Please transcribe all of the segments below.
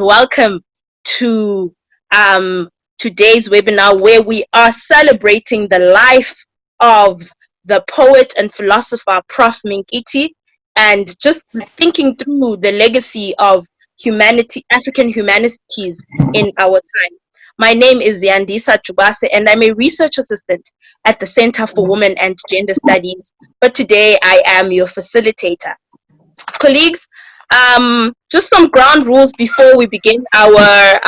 welcome to today's webinar, where we are celebrating the life of the poet and philosopher Prof. Menkiti, and just thinking through the legacy of African humanities in our time. My name is Yandisa Chubase, and I'm a research assistant at the Center for Women and Gender Studies, but today I am your facilitator. Colleagues, just some ground rules before we begin our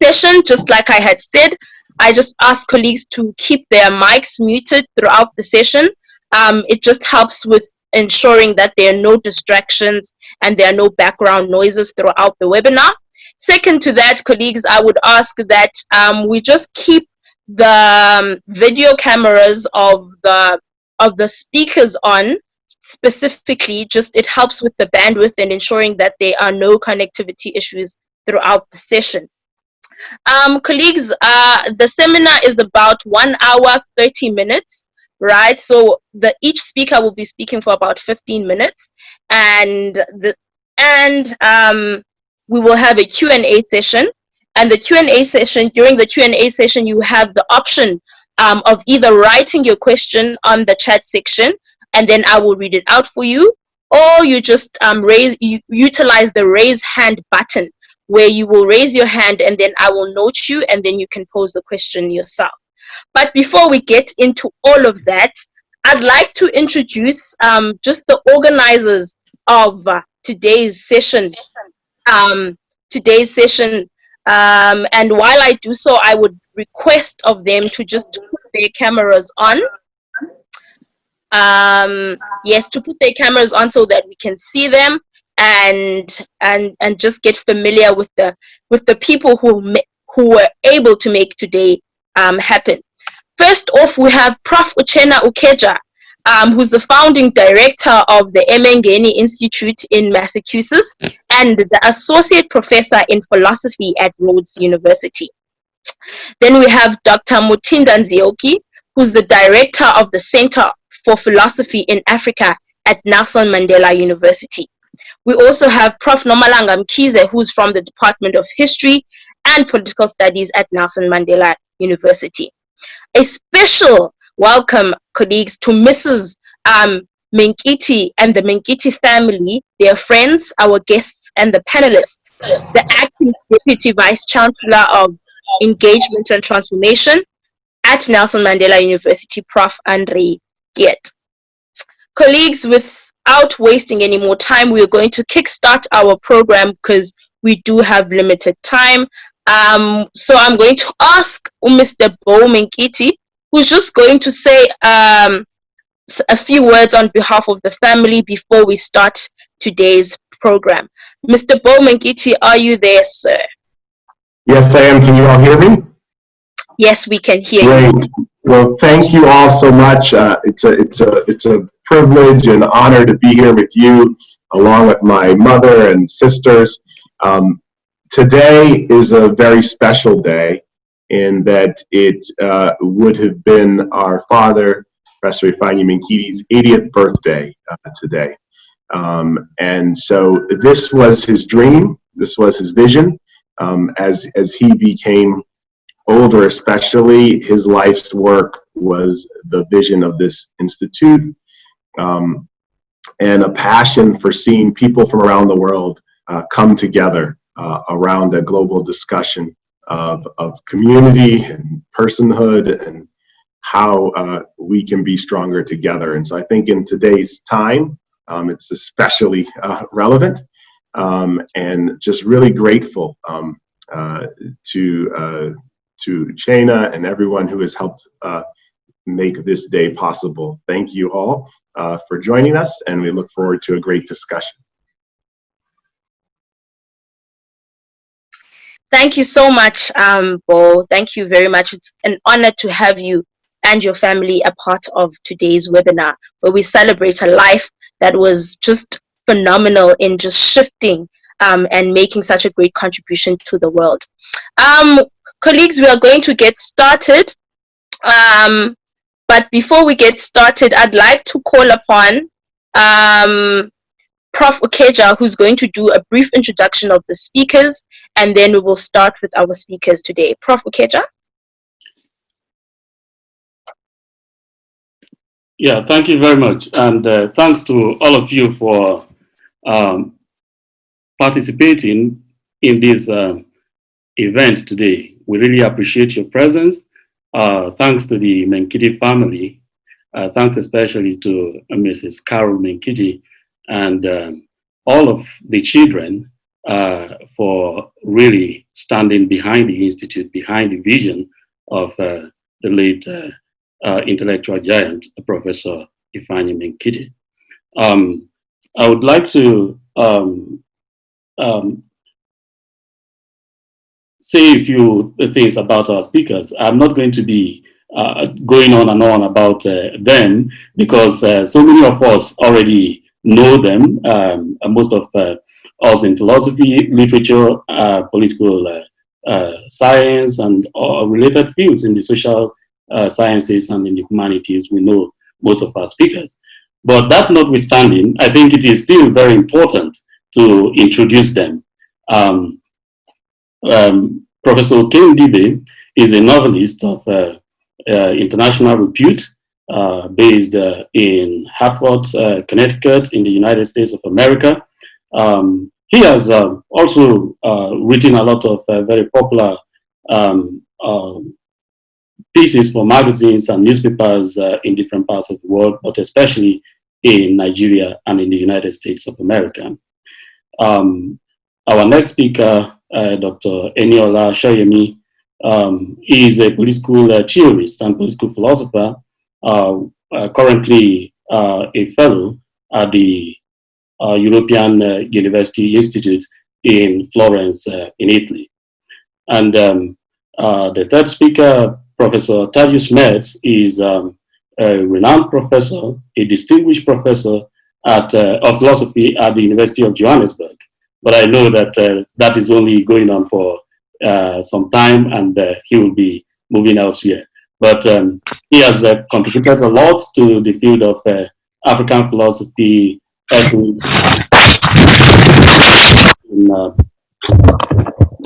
session. Just like I had said, I just ask colleagues to keep their mics muted throughout the session. It just helps with ensuring that there are no distractions and there are no background noises throughout the webinar. Second to that, colleagues, I would ask that we just keep the video cameras of the speakers on. Specifically, just it helps with the bandwidth and ensuring that there are no connectivity issues throughout the session. Colleagues, the seminar is about 1 hour 30 minutes, right? So each speaker will be speaking for about 15 minutes, and we will have a Q&A session. And the Q&A session, during the Q&A session, you have the option of either writing your question on the chat section, and then I will read it out for you, or you just utilize the raise hand button, where you will raise your hand and then I will note you, and then you can pose the question yourself. But before we get into all of that, I'd like to introduce just the organizers of today's session. And while I do so, I would request of them to just put their cameras on. Yes, to put their cameras on so that we can see them and just get familiar with the people who were able to make today happen. First off, we have Prof. Uchenna Ukeja, who's the founding director of the Menkiti Institute in Massachusetts and the associate professor in philosophy at Rhodes University. Then we have Dr. Mutinda Nzioki, who's the director of the Center for Philosophy in Africa at Nelson Mandela University. We also have Prof. Nomalanga Mkhize, who's from the Department of History and Political Studies at Nelson Mandela University. A special welcome, colleagues, to Mrs. Menkiti and the Menkiti family, their friends, our guests, and the panelists. The acting Deputy Vice Chancellor of Engagement and Transformation at Nelson Mandela University, Prof. Andre Giet. Colleagues, without wasting any more time, we are going to kickstart our program because we do have limited time. So I'm going to ask Mr. Bo Menkiti, who's just going to say a few words on behalf of the family before we start today's program. Mr. Bo Menkiti, are you there, sir? Yes, I am. Can you all hear me? Yes, we can hear you. Well, thank you all so much. It's a privilege and honor to be here with you, along with my mother and sisters. Today is a very special day in that it would have been our father, Professor Ifeanyi Menkiti's 80th birthday today. And so this was his dream, this was his vision. As he became older, especially, his life's work was the vision of this institute, and a passion for seeing people from around the world come together around a global discussion of community and personhood and how we can be stronger together. And so I think in today's time, it's especially relevant, and just really grateful to Chena and everyone who has helped make this day possible. Thank you all for joining us, and we look forward to a great discussion. Thank you so much, Bo. Thank you very much. It's an honor to have you and your family a part of today's webinar, where we celebrate a life that was just phenomenal in just shifting and making such a great contribution to the world. Colleagues, we are going to get started. But before we get started, I'd like to call upon Prof. Okeja, who's going to do a brief introduction of the speakers, and then we will start with our speakers today. Prof. Okeja? Yeah, thank you very much. And thanks to all of you for participating in this event today. We really appreciate your presence. Thanks to the Menkiti family. Thanks especially to Mrs. Carol Menkiti and all of the children for really standing behind the Institute, behind the vision of the late intellectual giant, Professor Ifeanyi Menkiti. I would like to say a few things about our speakers. I'm not going to be going on and on about them because so many of us already know them. Most of us in philosophy, literature, political science, and related fields in the social sciences and in the humanities, we know most of our speakers. But that notwithstanding, I think it is still very important to introduce them. Professor Ken Dibe is a novelist of international repute, based in Hartford, Connecticut, in the United States of America. He has also written a lot of very popular pieces for magazines and newspapers in different parts of the world, but especially in Nigeria and in the United States of America. Our next speaker, Dr. Eniola Shoyemi, is a political theorist and political philosopher, currently a fellow at the European University Institute in Florence, in Italy. And the third speaker, Professor Thaddeus Metz, is a renowned professor, a distinguished professor of philosophy at the University of Johannesburg. But I know that that is only going on for some time, and he will be moving elsewhere. But he has contributed a lot to the field of African philosophy, ethics, and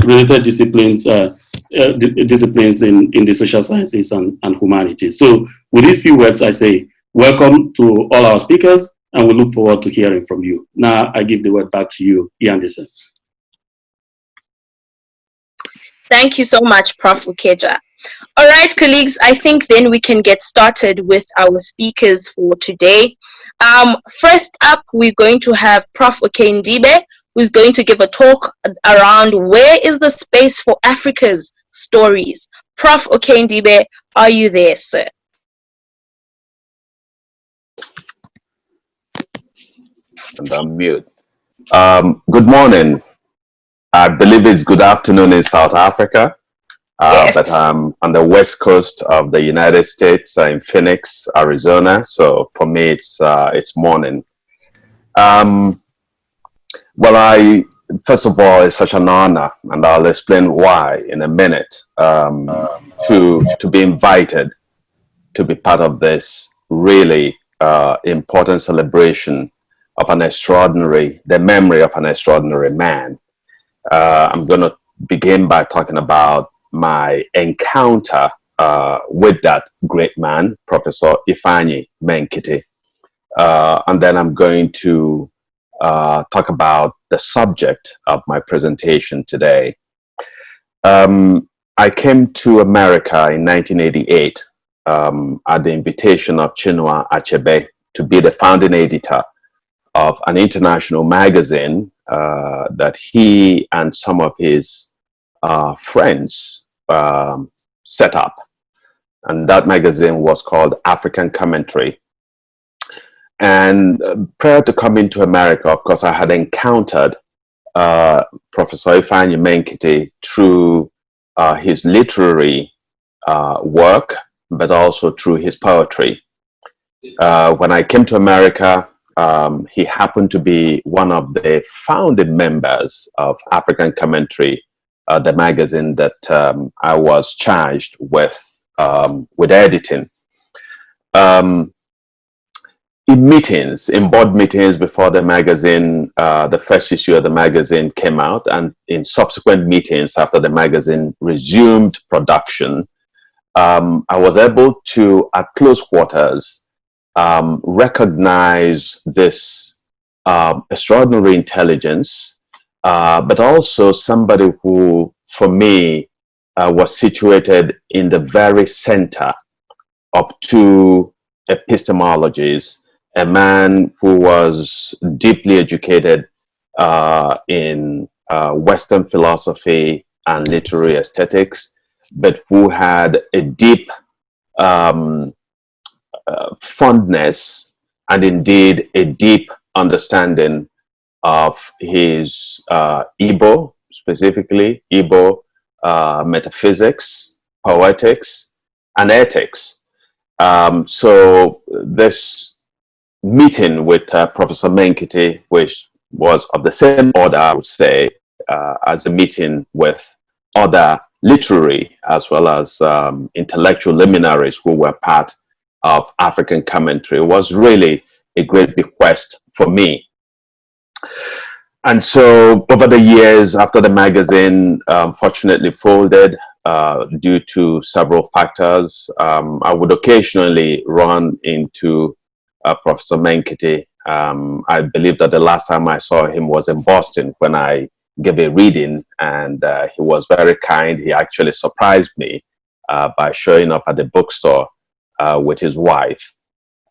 related disciplines, disciplines in the social sciences and humanities. So with these few words, I say welcome to all our speakers, and we look forward to hearing from you. Now I give the word back to you, Yandisa. Thank you so much, Prof. Okeja. All right, colleagues, I think then we can get started with our speakers for today. First up, we're going to have Prof. Okendibe, who's going to give a talk around where is the space for Africa's stories. Prof. Okendibe, are you there, sir? And I'm mute. Good morning. I believe it's good afternoon in South Africa. Yes. But I'm on the west coast of the United States, in Phoenix, Arizona. So for me, it's morning. Well, first of all, it's such an honor, and I'll explain why in a minute, to be invited to be part of this really important celebration of the memory of an extraordinary man. I'm going to begin by talking about my encounter with that great man, Professor Ifeanyi Menkiti. And then I'm going to talk about the subject of my presentation today. I came to America in 1988 at the invitation of Chinua Achebe to be the founding editor of an international magazine that he and some of his friends set up. And that magazine was called African Humanities. And prior to coming to America, of course, I had encountered Professor Ifeanyi Menkiti through his literary work, but also through his poetry. When I came to America, he happened to be one of the founding members of African Humanities, the magazine that I was charged with editing. in meetings, in board meetings before the magazine, the first issue of the magazine came out, and in subsequent meetings after the magazine resumed production, I was able to, at close quarters, recognize this extraordinary intelligence, but also somebody who, for me, was situated in the very center of two epistemologies. A man who was deeply educated in Western philosophy and literary aesthetics, but who had a deep fondness and indeed a deep understanding of his Igbo, specifically Igbo metaphysics, poetics, and ethics. So this meeting with Professor Menkiti, which was of the same order, I would say, as a meeting with other literary as well as intellectual luminaries who were part of African commentary, was really a great bequest for me. And so over the years, after the magazine fortunately folded due to several factors, I would occasionally run into Professor Menkiti. I believe that the last time I saw him was in Boston when I gave a reading, and he was very kind. He actually surprised me by showing up at the bookstore with his wife.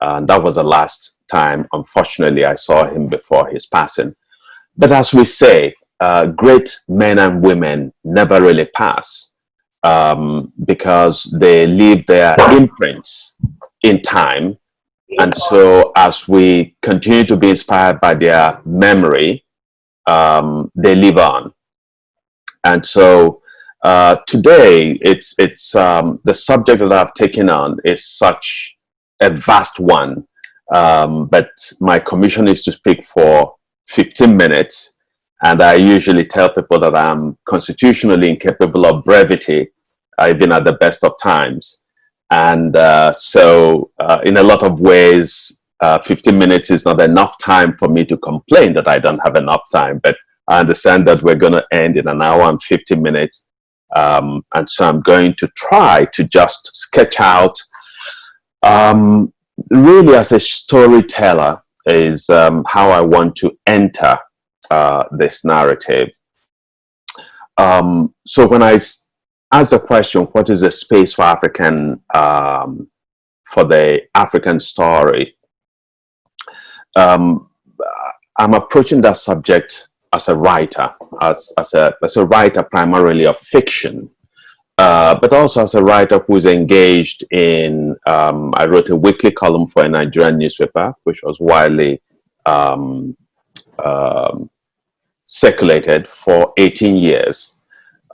And that was the last time, unfortunately, I saw him before his passing. But as we say, great men and women never really pass because they leave their imprints in time. And so as we continue to be inspired by their memory, they live on. And so today, it's the subject that I've taken on is such a vast one, but my commission is to speak for 15 minutes, and I usually tell people that I'm constitutionally incapable of brevity, even at the best of times. And so in a lot of ways, 15 minutes is not enough time for me to complain that I don't have enough time, but I understand that we're going to end in an hour and 50 minutes. And so I'm going to try to just sketch out, really as a storyteller, is how I want to enter this narrative. So when I ask the question, what is the space for African, for the African story? I'm approaching that subject as a writer, as a writer primarily of fiction, but also as a writer who is engaged in, I wrote a weekly column for a Nigerian newspaper, which was widely circulated for 18 years.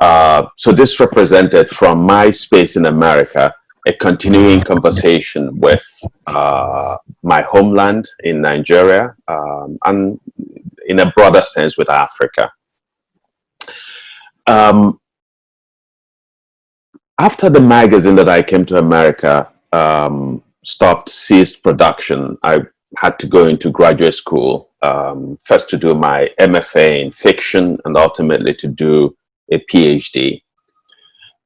So this represented, from my space in America, a continuing conversation with my homeland in Nigeria, and in a broader sense with Africa. After the magazine that I came to America ceased production, I had to go into graduate school, first to do my MFA in fiction and ultimately to do a PhD.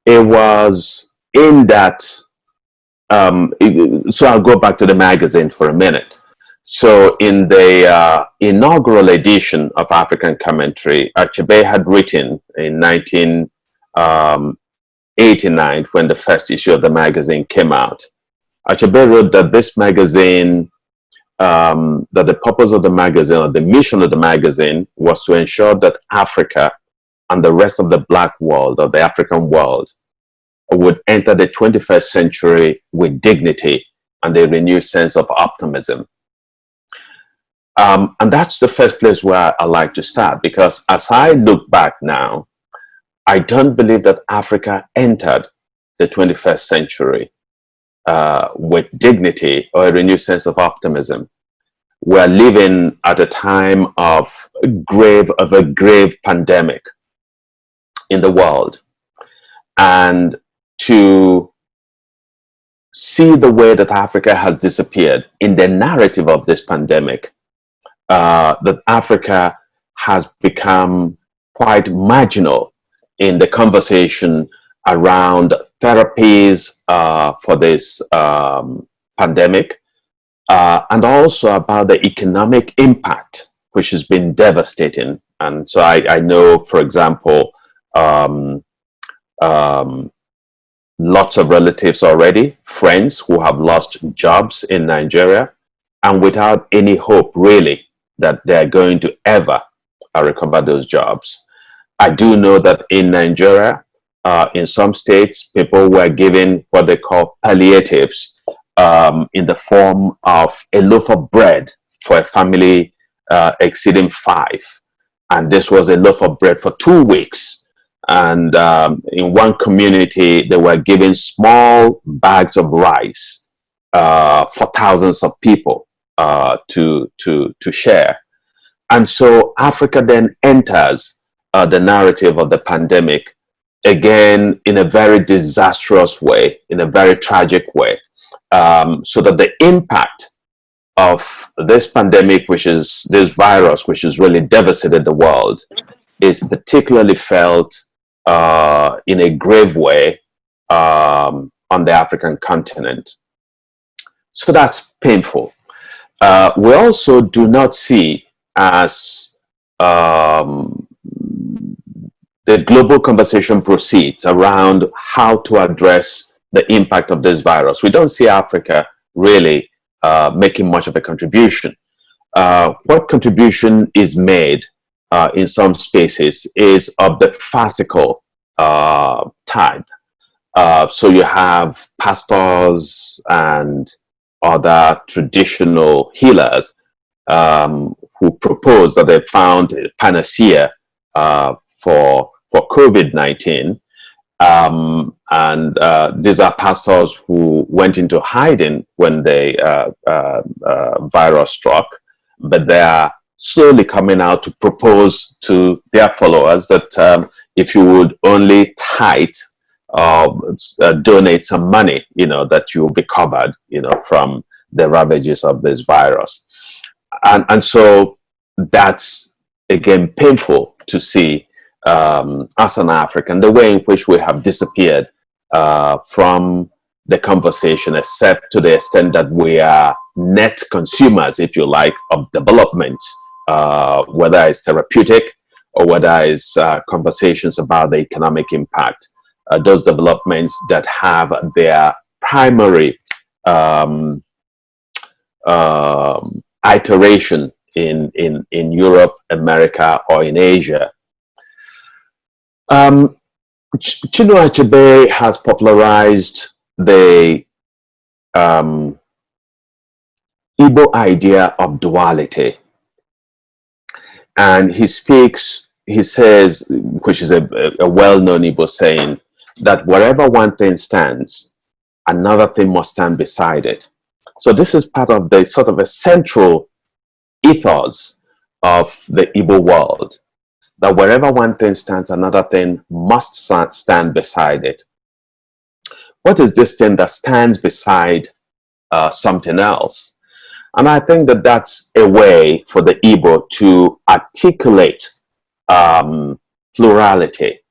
It was in that, so I'll go back to the magazine for a minute. So in the inaugural edition of African Commentary, Achebe had written in 1989, when the first issue of the magazine came out. Achebe wrote that this magazine, that the purpose of the magazine, or the mission of the magazine, was to ensure that Africa and the rest of the Black world, or the African world, would enter the 21st century with dignity and a renewed sense of optimism. And that's the first place where I like to start, because as I look back now, I don't believe that Africa entered the 21st century with dignity or a renewed sense of optimism. We're living at a time of a grave pandemic in the world. And to see the way that Africa has disappeared in the narrative of this pandemic, that Africa has become quite marginal in the conversation around therapies for this pandemic, and also about the economic impact, which has been devastating. And so I know, for example, lots of relatives already, friends who have lost jobs in Nigeria, and without any hope really that they're going to ever recover those jobs. I do know that in Nigeria, in some states, people were given what they call palliatives in the form of a loaf of bread for a family exceeding 5. And this was a loaf of bread for 2 weeks. And in one community, they were given small bags of rice for thousands of people to share. And so Africa then enters the narrative of the pandemic again in a very disastrous way, in a very tragic way, so that the impact of this pandemic, which is this virus, which has really devastated the world, is particularly felt in a grave way on the African continent. So that's painful. We also do not see, as the global conversation proceeds around how to address the impact of this virus, we don't see Africa really making much of a contribution. What contribution is made in some spaces is of the farcical type. So you have pastors and other traditional healers who propose that they found a panacea for COVID-19. These are pastors who went into hiding when the virus struck, but they are slowly coming out to propose to their followers that if you would only tithe, donate some money, that you will be covered, from the ravages of this virus. And so that's, again, painful to see as an African, the way in which we have disappeared from the conversation, except to the extent that we are net consumers, if you like, of developments, whether it's therapeutic or whether it's conversations about the economic impact. Those developments that have their primary iteration in Europe, America, or in Asia. Chinua Achebe has popularized the Igbo idea of duality. And he says, which is a well-known Igbo saying, that wherever one thing stands, another thing must stand beside it. So this is part of the sort of a central ethos of the Igbo world, that wherever one thing stands, another thing must stand beside it. What is this thing that stands beside something else? And I think that that's a way for the Igbo to articulate plurality,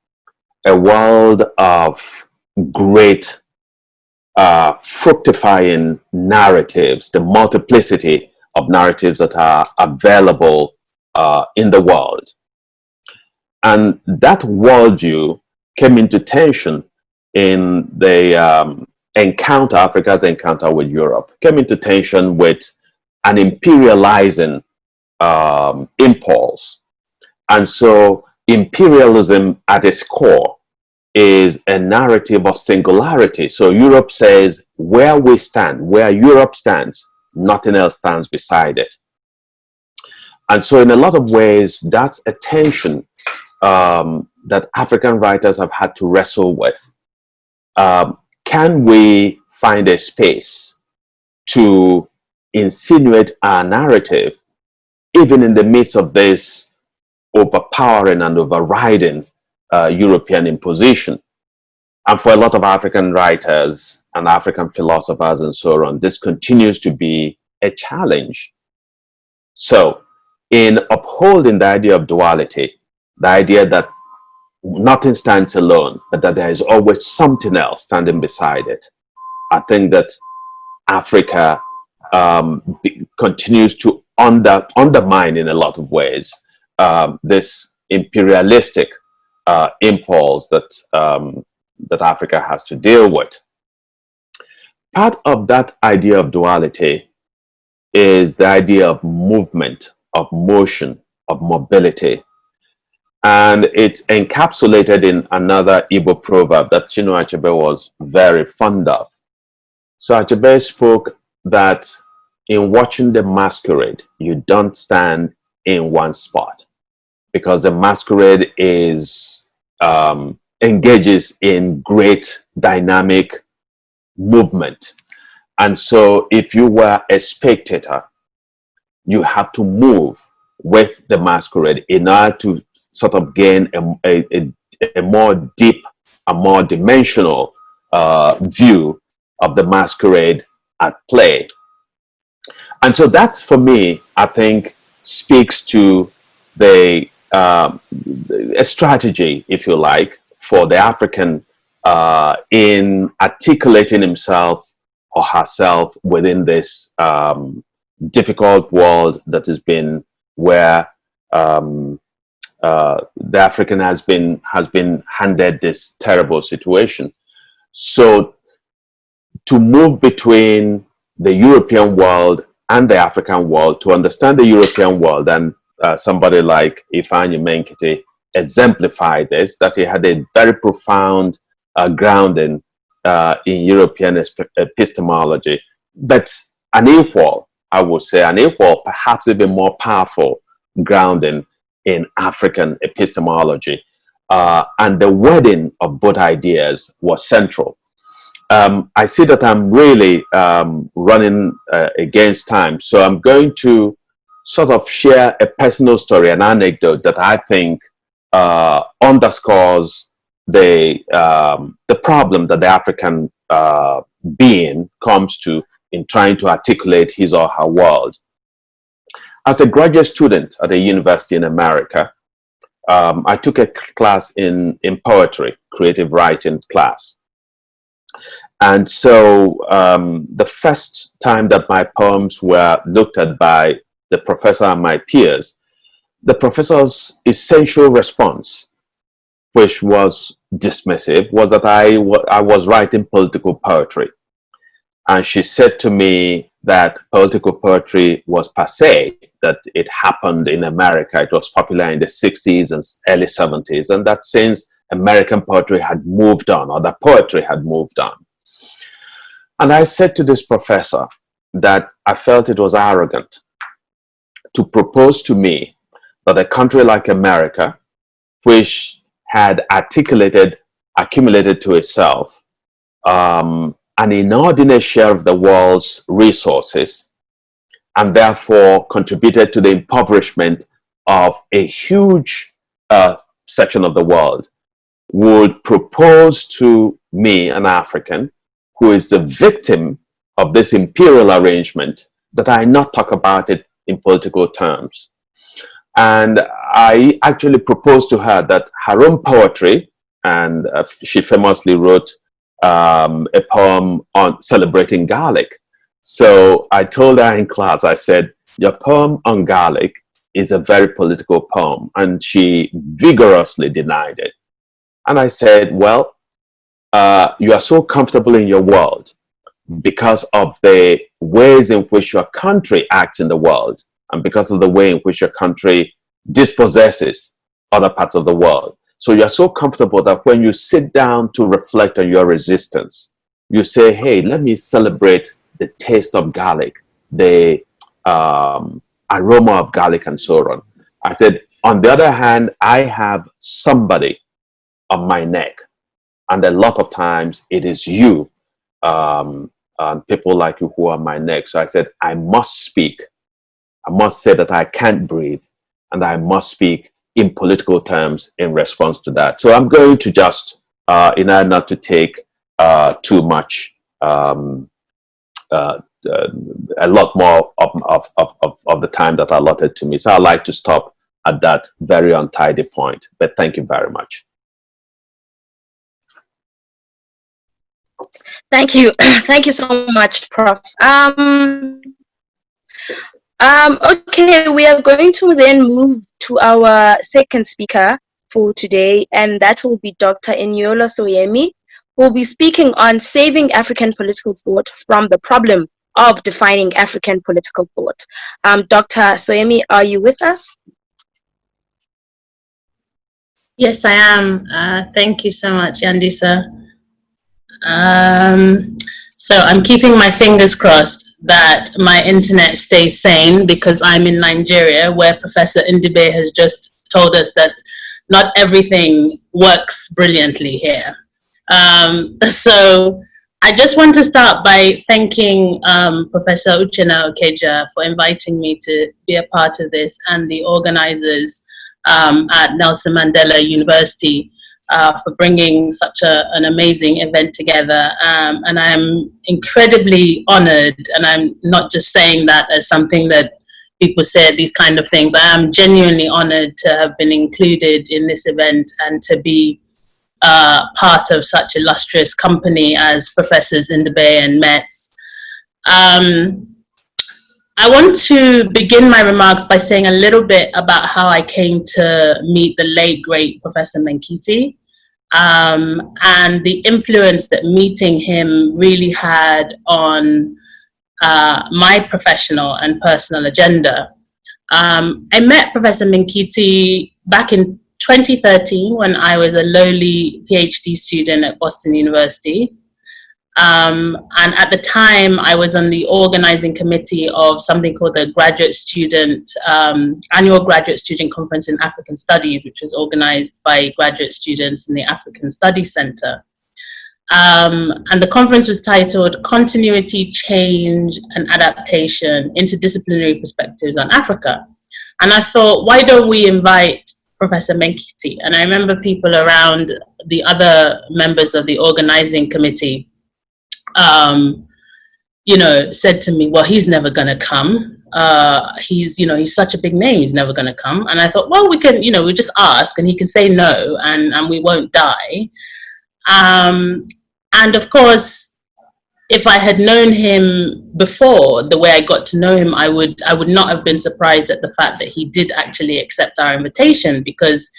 a world of great fructifying narratives, the multiplicity of narratives that are available in the world. And that worldview came into tension in the Africa's encounter with Europe, came into tension with an imperializing impulse. And so imperialism at its core is a narrative of singularity. So Europe says, where we stand, where Europe stands, nothing else stands beside it. And so in a lot of ways, that's a tension that African writers have had to wrestle with. Can we find a space to insinuate our narrative, even in the midst of this overpowering and overriding European imposition? And for a lot of African writers and African philosophers and so on, this continues to be a challenge. So in upholding the idea of duality, the idea that nothing stands alone, but that there is always something else standing beside it, I think that Africa continues to undermine in a lot of ways this imperialistic impulse that that Africa has to deal with. Part of that idea of duality is the idea of movement, of motion, of mobility. And it's encapsulated in another Igbo proverb that Chinua Achebe was very fond of. So Achebe spoke that in watching the masquerade, you don't stand in one spot, because the masquerade is engages in great dynamic movement. And so if you were a spectator, you have to move with the masquerade in order to sort of gain a more deep, a more dimensional view of the masquerade at play. And so that, for me, I think speaks to the a strategy, if you like, for the African in articulating himself or herself within this difficult world that has been, where the African has been handed this terrible situation. So to move between the European world and the African world, to understand the European world, and somebody like Ifeanyi Menkiti exemplified this, that he had a very profound grounding in European epistemology, but an equal, I would say, an equal, perhaps even more powerful grounding in African epistemology. And the wedding of both ideas was central. I see that I'm really running against time, so I'm going to sort of share a personal story, an anecdote that I think underscores the problem that the African being comes to in trying to articulate his or her world. As a graduate student at a university in America, I took a class in poetry, creative writing class. And so the first time that my poems were looked at by the professor and my peers, the professor's essential response, which was dismissive, was that I was writing political poetry. And she said to me that political poetry was passé, that it happened in America. It was popular in the 60s and early 70s, and that since American poetry had moved on, or the poetry had moved on. And I said to this professor that I felt it was arrogant to propose to me that a country like America, which had accumulated to itself an inordinate share of the world's resources, and therefore contributed to the impoverishment of a huge section of the world, would propose to me, an African, who is the victim of this imperial arrangement, that I not talk about it in political terms. And I actually proposed to her that her own poetry, and she famously wrote a poem on celebrating garlic. So I told her in class, I said, your poem on garlic is a very political poem. And she vigorously denied it. And I said, well, you are so comfortable in your world because of the ways in which your country acts in the world, and because of the way in which your country dispossesses other parts of the world. So you're so comfortable that when you sit down to reflect on your resistance, you say, hey, let me celebrate the taste of garlic, the aroma of garlic, and so on. I said, on the other hand, I have somebody on my neck, and a lot of times it is you and people like you who are on my neck. So I said, I must speak. I must say that I can't breathe, and I must speak in political terms in response to that. So I'm going to just in order not to take too much, a lot more of the time that allotted to me. So I'd like to stop at that very untidy point. But thank you very much. Thank you. Thank you so much, Prof. Okay, we are going to then move to our second speaker for today, and that will be Dr. Eniola Soyemi, who will be speaking on saving African political thought from the problem of defining African political thought. Dr. Soyemi, are you with us? Yes, I am. Thank you so much, Yandisa. So I'm keeping my fingers crossed that my internet stays sane, because I'm in Nigeria, where Professor Ndibe has just told us that not everything works brilliantly here. So I just want to start by thanking Professor Uchenna Okeja for inviting me to be a part of this, and the organizers at Nelson Mandela University for bringing such an amazing event together. And I'm incredibly honored, and I'm not just saying that as something that people say these kind of things. I am genuinely honored to have been included in this event and to be part of such illustrious company as Professors Ndibe and Metz. I want to begin my remarks by saying a little bit about how I came to meet the late, great Professor Menkiti, and the influence that meeting him really had on my professional and personal agenda. I met Professor Menkiti back in 2013 when I was a lowly PhD student at Boston University. And at the time, I was on the organizing committee of something called the Annual Graduate Student Conference in African Studies, which was organized by graduate students in the African Studies Center. And the conference was titled Continuity, Change and Adaptation, Interdisciplinary Perspectives on Africa. And I thought, why don't we invite Professor Menkiti? And I remember people around, the other members of the organizing committee, you know, said to me, well, he's never going to come. He's such a big name, he's never going to come. And I thought, well, we can, we just ask and he can say no, and we won't die. And of course, if I had known him before, the way I got to know him, I would not have been surprised at the fact that he did actually accept our invitation, because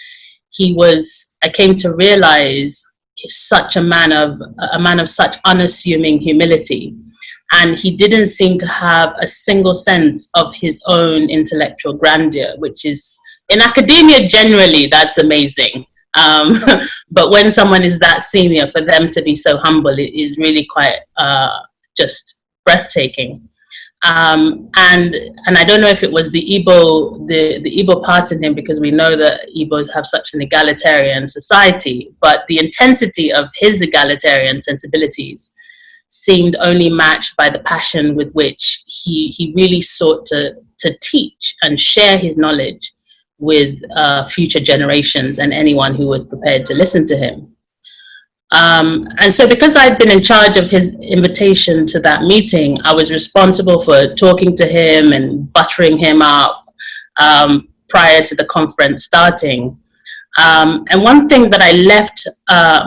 I came to realize such a man of such unassuming humility, and he didn't seem to have a single sense of his own intellectual grandeur, which is, in academia generally, that's amazing. But when someone is that senior, for them to be so humble, it is really quite just breathtaking. And I don't know if it was the Igbo part in him, because we know that Igbos have such an egalitarian society, but the intensity of his egalitarian sensibilities seemed only matched by the passion with which he really sought to teach and share his knowledge with future generations and anyone who was prepared to listen to him. And so because I'd been in charge of his invitation to that meeting, I was responsible for talking to him and buttering him up prior to the conference starting. And one thing that I left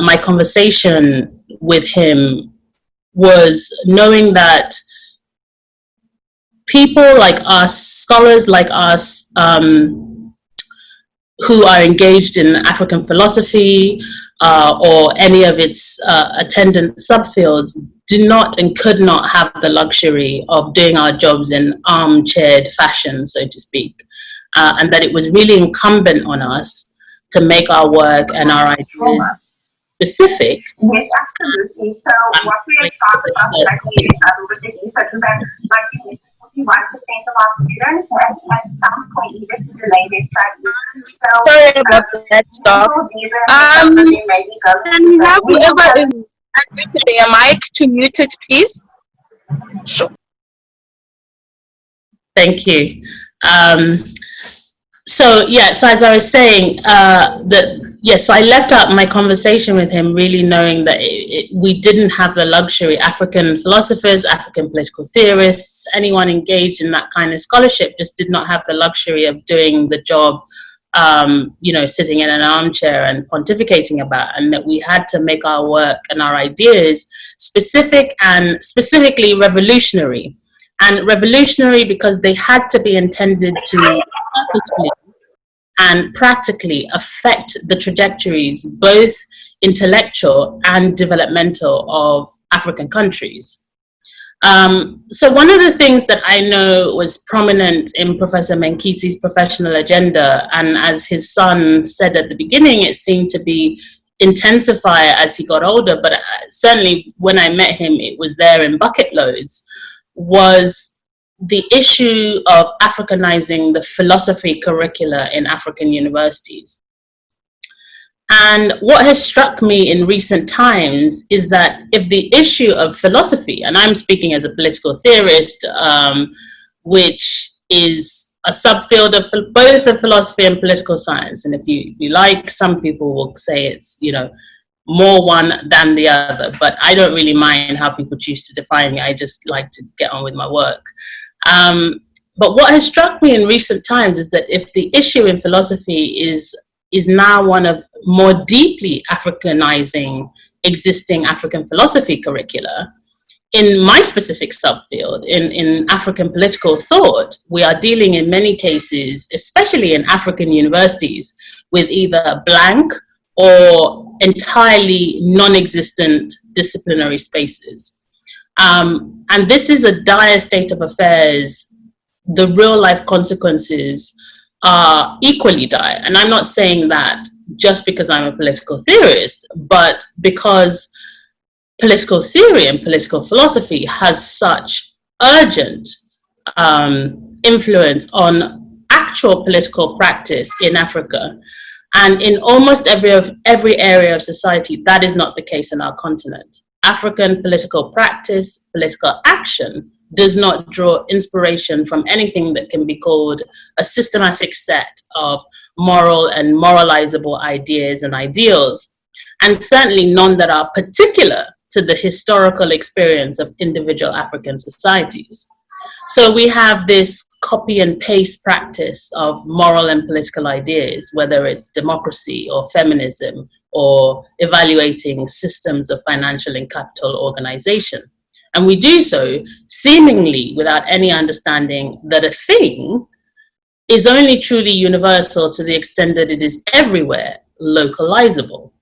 my conversation with him was knowing that people like us, scholars like us, who are engaged in African philosophy or any of its attendant subfields, do not and could not have the luxury of doing our jobs in armchaired fashion, so to speak, and that it was really incumbent on us to make our work and our ideas specific. Yes, absolutely. So what we are talking about exactly with the research is that 41% of our students have at some point either to delay their studies. So, sorry about that, stop. Can we have whoever is unmuted their mic to mute it, please? Sure. Thank you. So as I was saying, that Yes, so I left out my conversation with him really knowing that we didn't have the luxury. African philosophers, African political theorists, anyone engaged in that kind of scholarship just did not have the luxury of doing the job, sitting in an armchair and pontificating about, and that we had to make our work and our ideas specific and specifically revolutionary. And revolutionary because they had to be intended to purposefully and practically affect the trajectories, both intellectual and developmental, of African countries. So one of the things that I know was prominent in Professor Menkiti's professional agenda, and as his son said at the beginning, it seemed to be intensify as he got older, but certainly when I met him, it was there in bucket loads, was the issue of Africanizing the philosophy curricula in African universities. And what has struck me in recent times is that if the issue of philosophy, and I'm speaking as a political theorist, which is a subfield of both of philosophy and political science, and if you like, some people will say it's, more one than the other, but I don't really mind how people choose to define me. I just like to get on with my work. But what has struck me in recent times is that if the issue in philosophy is now one of more deeply Africanizing existing African philosophy curricula, in my specific subfield, in African political thought, we are dealing in many cases, especially in African universities, with either blank or entirely non-existent disciplinary spaces. And this is a dire state of affairs. The real life consequences are equally dire. And I'm not saying that just because I'm a political theorist, but because political theory and political philosophy has such urgent influence on actual political practice in Africa. And in almost every area of society, that is not the case in our continent. African political practice, political action, does not draw inspiration from anything that can be called a systematic set of moral and moralizable ideas and ideals, and certainly none that are particular to the historical experience of individual African societies. So we have this copy and paste practice of moral and political ideas, whether it's democracy or feminism or evaluating systems of financial and capital organization. And we do so seemingly without any understanding that a thing is only truly universal to the extent that it is everywhere localizable.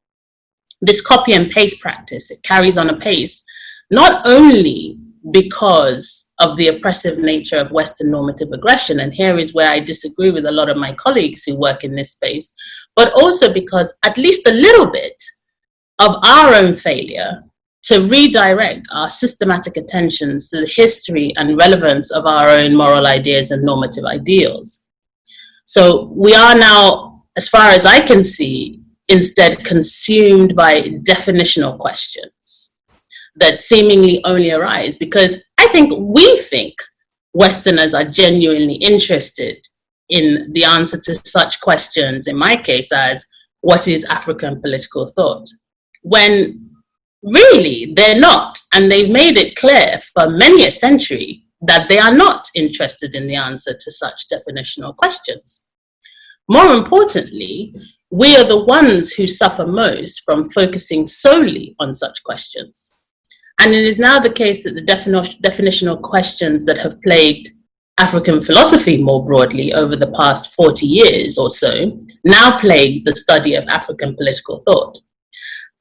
This copy and paste practice, it carries on apace, not only because of the oppressive nature of Western normative aggression, and here is where I disagree with a lot of my colleagues who work in this space, but also because at least a little bit of our own failure to redirect our systematic attentions to the history and relevance of our own moral ideas and normative ideals. So we are now, as far as I can see, instead consumed by definitional questions that seemingly only arise because we think Westerners are genuinely interested in the answer to such questions, in my case, as what is African political thought? When really they're not, and they've made it clear for many a century that they are not interested in the answer to such definitional questions. More importantly, we are the ones who suffer most from focusing solely on such questions. And it is now the case that the definitional questions that have plagued African philosophy more broadly over the past 40 years or so now plague the study of African political thought.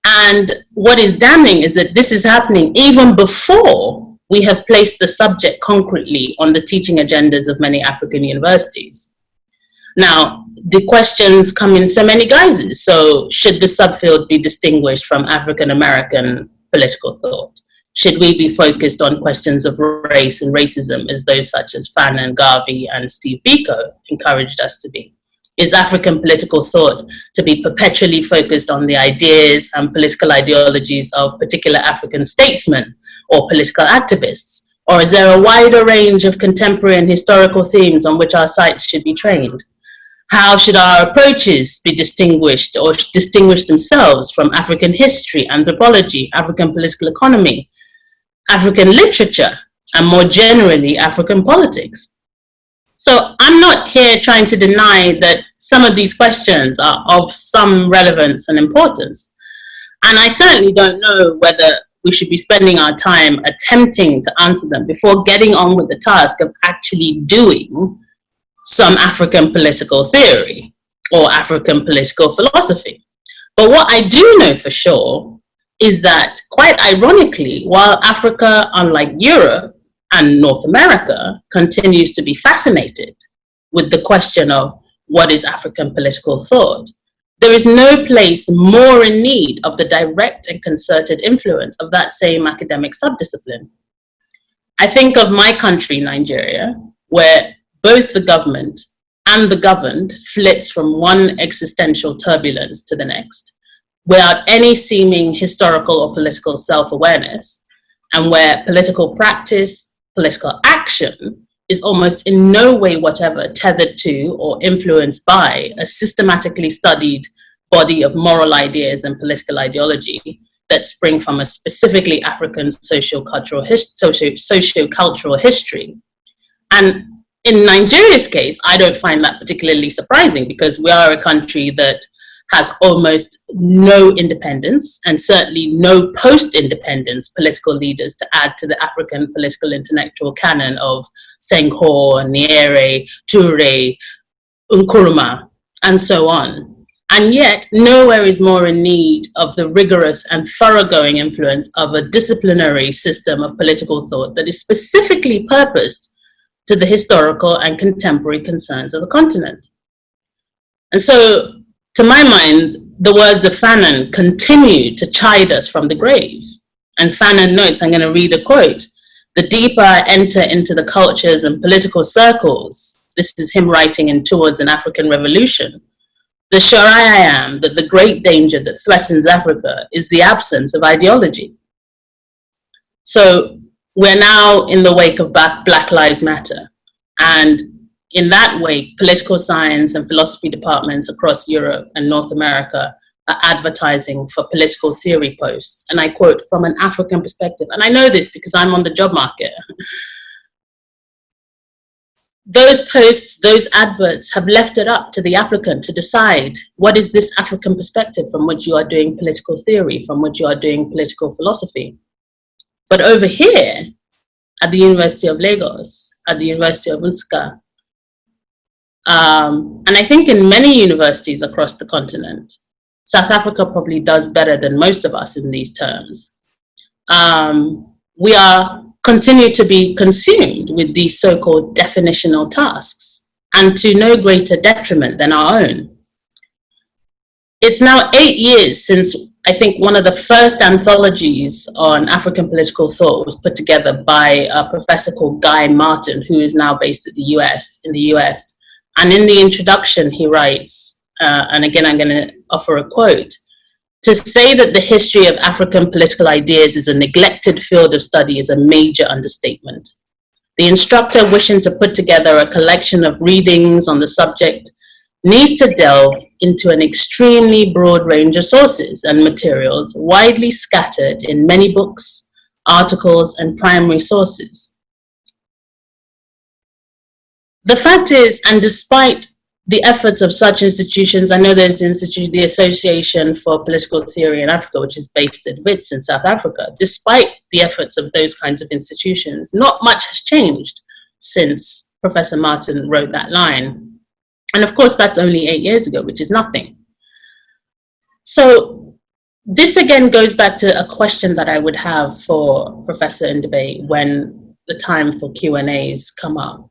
And what is damning is that this is happening even before we have placed the subject concretely on the teaching agendas of many African universities. Now, the questions come in so many guises. So should the subfield be distinguished from African American political thought? Should we be focused on questions of race and racism as those such as Fan Garvey and Steve Biko encouraged us to be? Is African political thought to be perpetually focused on the ideas and political ideologies of particular African statesmen or political activists? Or is there a wider range of contemporary and historical themes on which our sights should be trained? How should our approaches be distinguished or distinguish themselves from African history, anthropology, African political economy, African literature, and more generally, African politics? So I'm not here trying to deny that some of these questions are of some relevance and importance. And I certainly don't know whether we should be spending our time attempting to answer them before getting on with the task of actually doing some African political theory or African political philosophy. But what I do know for sure is that, quite ironically, while Africa, unlike Europe and North America, continues to be fascinated with the question of what is African political thought, there is no place more in need of the direct and concerted influence of that same academic subdiscipline. I think of my country, Nigeria, where both the government and the governed flits from one existential turbulence to the next, without any seeming historical or political self-awareness, and where political practice, political action, is almost in no way whatever tethered to or influenced by a systematically studied body of moral ideas and political ideology that spring from a specifically African socio-cultural history. And in Nigeria's case, I don't find that particularly surprising, because we are a country that has almost no independence, and certainly no post-independence political leaders to add to the African political intellectual canon of Senghor, Nyerere, Toure, Nkrumah, and so on. And yet, nowhere is more in need of the rigorous and thoroughgoing influence of a disciplinary system of political thought that is specifically purposed to the historical and contemporary concerns of the continent. And so, to my mind, the words of Fanon continue to chide us from the grave. And Fanon notes, I'm going to read a quote, "The deeper I enter into the cultures and political circles," this is him writing in Towards an African Revolution, "the surer I am that the great danger that threatens Africa is the absence of ideology." So we're now in the wake of Black Lives Matter. And in that wake, political science and philosophy departments across Europe and North America are advertising for political theory posts. And I quote, "from an African perspective." And I know this because I'm on the job market. Those posts, those adverts have left it up to the applicant to decide what is this African perspective from which you are doing political theory, from which you are doing political philosophy. But over here, at the University of Lagos, at the University of Nsukka, and I think in many universities across the continent, South Africa probably does better than most of us in these terms. We continue to be consumed with these so-called definitional tasks, and to no greater detriment than our own. It's now 8 years since I think one of the first anthologies on African political thought was put together by a professor called Guy Martin, who is now based in the US. And in the introduction, he writes, and again, I'm going to offer a quote, "To say that the history of African political ideas is a neglected field of study is a major understatement. The instructor wishing to put together a collection of readings on the subject needs to delve into an extremely broad range of sources and materials widely scattered in many books, articles, and primary sources. The fact is, and despite the efforts of such institutions, I know there's the Association for Political Theory in Africa, which is based at WITS in South Africa. Despite the efforts of those kinds of institutions, not much has changed since Professor Martin wrote that line. And of course, that's only 8 years ago, which is nothing. So this again goes back to a question that I would have for Professor Ndube when the time for Q&As come up.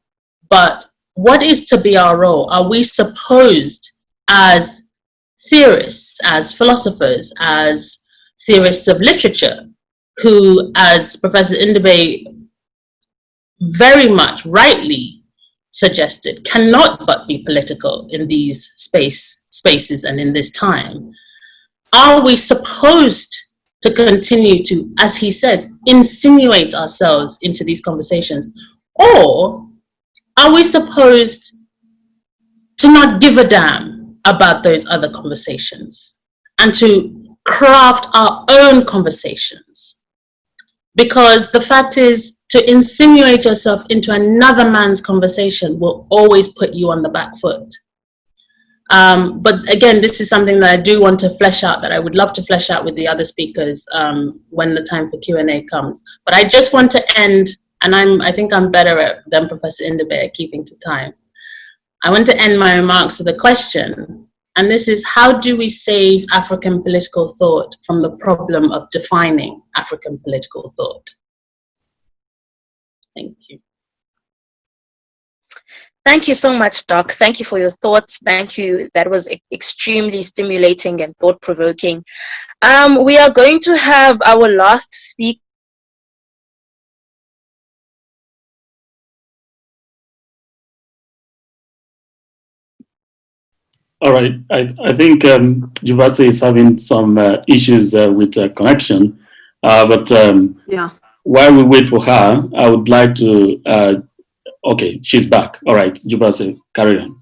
But what is to be our role? Are we supposed, as theorists, as philosophers, as theorists of literature, who, as Professor Ndube very much rightly suggested, cannot but be political in these spaces and in this time, are we supposed to continue to, as he says, insinuate ourselves into these conversations? Or are we supposed to not give a damn about those other conversations and to craft our own conversations. Because the fact is, to insinuate yourself into another man's conversation will always put you on the back foot. But again, this is something that I do want to flesh out, that I would love to flesh out with the other speakers when the time for Q&A comes. But I just want to end, and I think I'm better than Professor Indabe at keeping to time. I want to end my remarks with a question, and this is: how do we save African political thought from the problem of defining African political thought? Thank you. Thank you so much, Doc. Thank you for your thoughts. Thank you. That was extremely stimulating and thought-provoking. We are going to have our last speaker. All right. I think Jubase is having some issues with connection. Yeah. While we wait for her, I would like to, okay, she's back. All right, Jubase, carry on.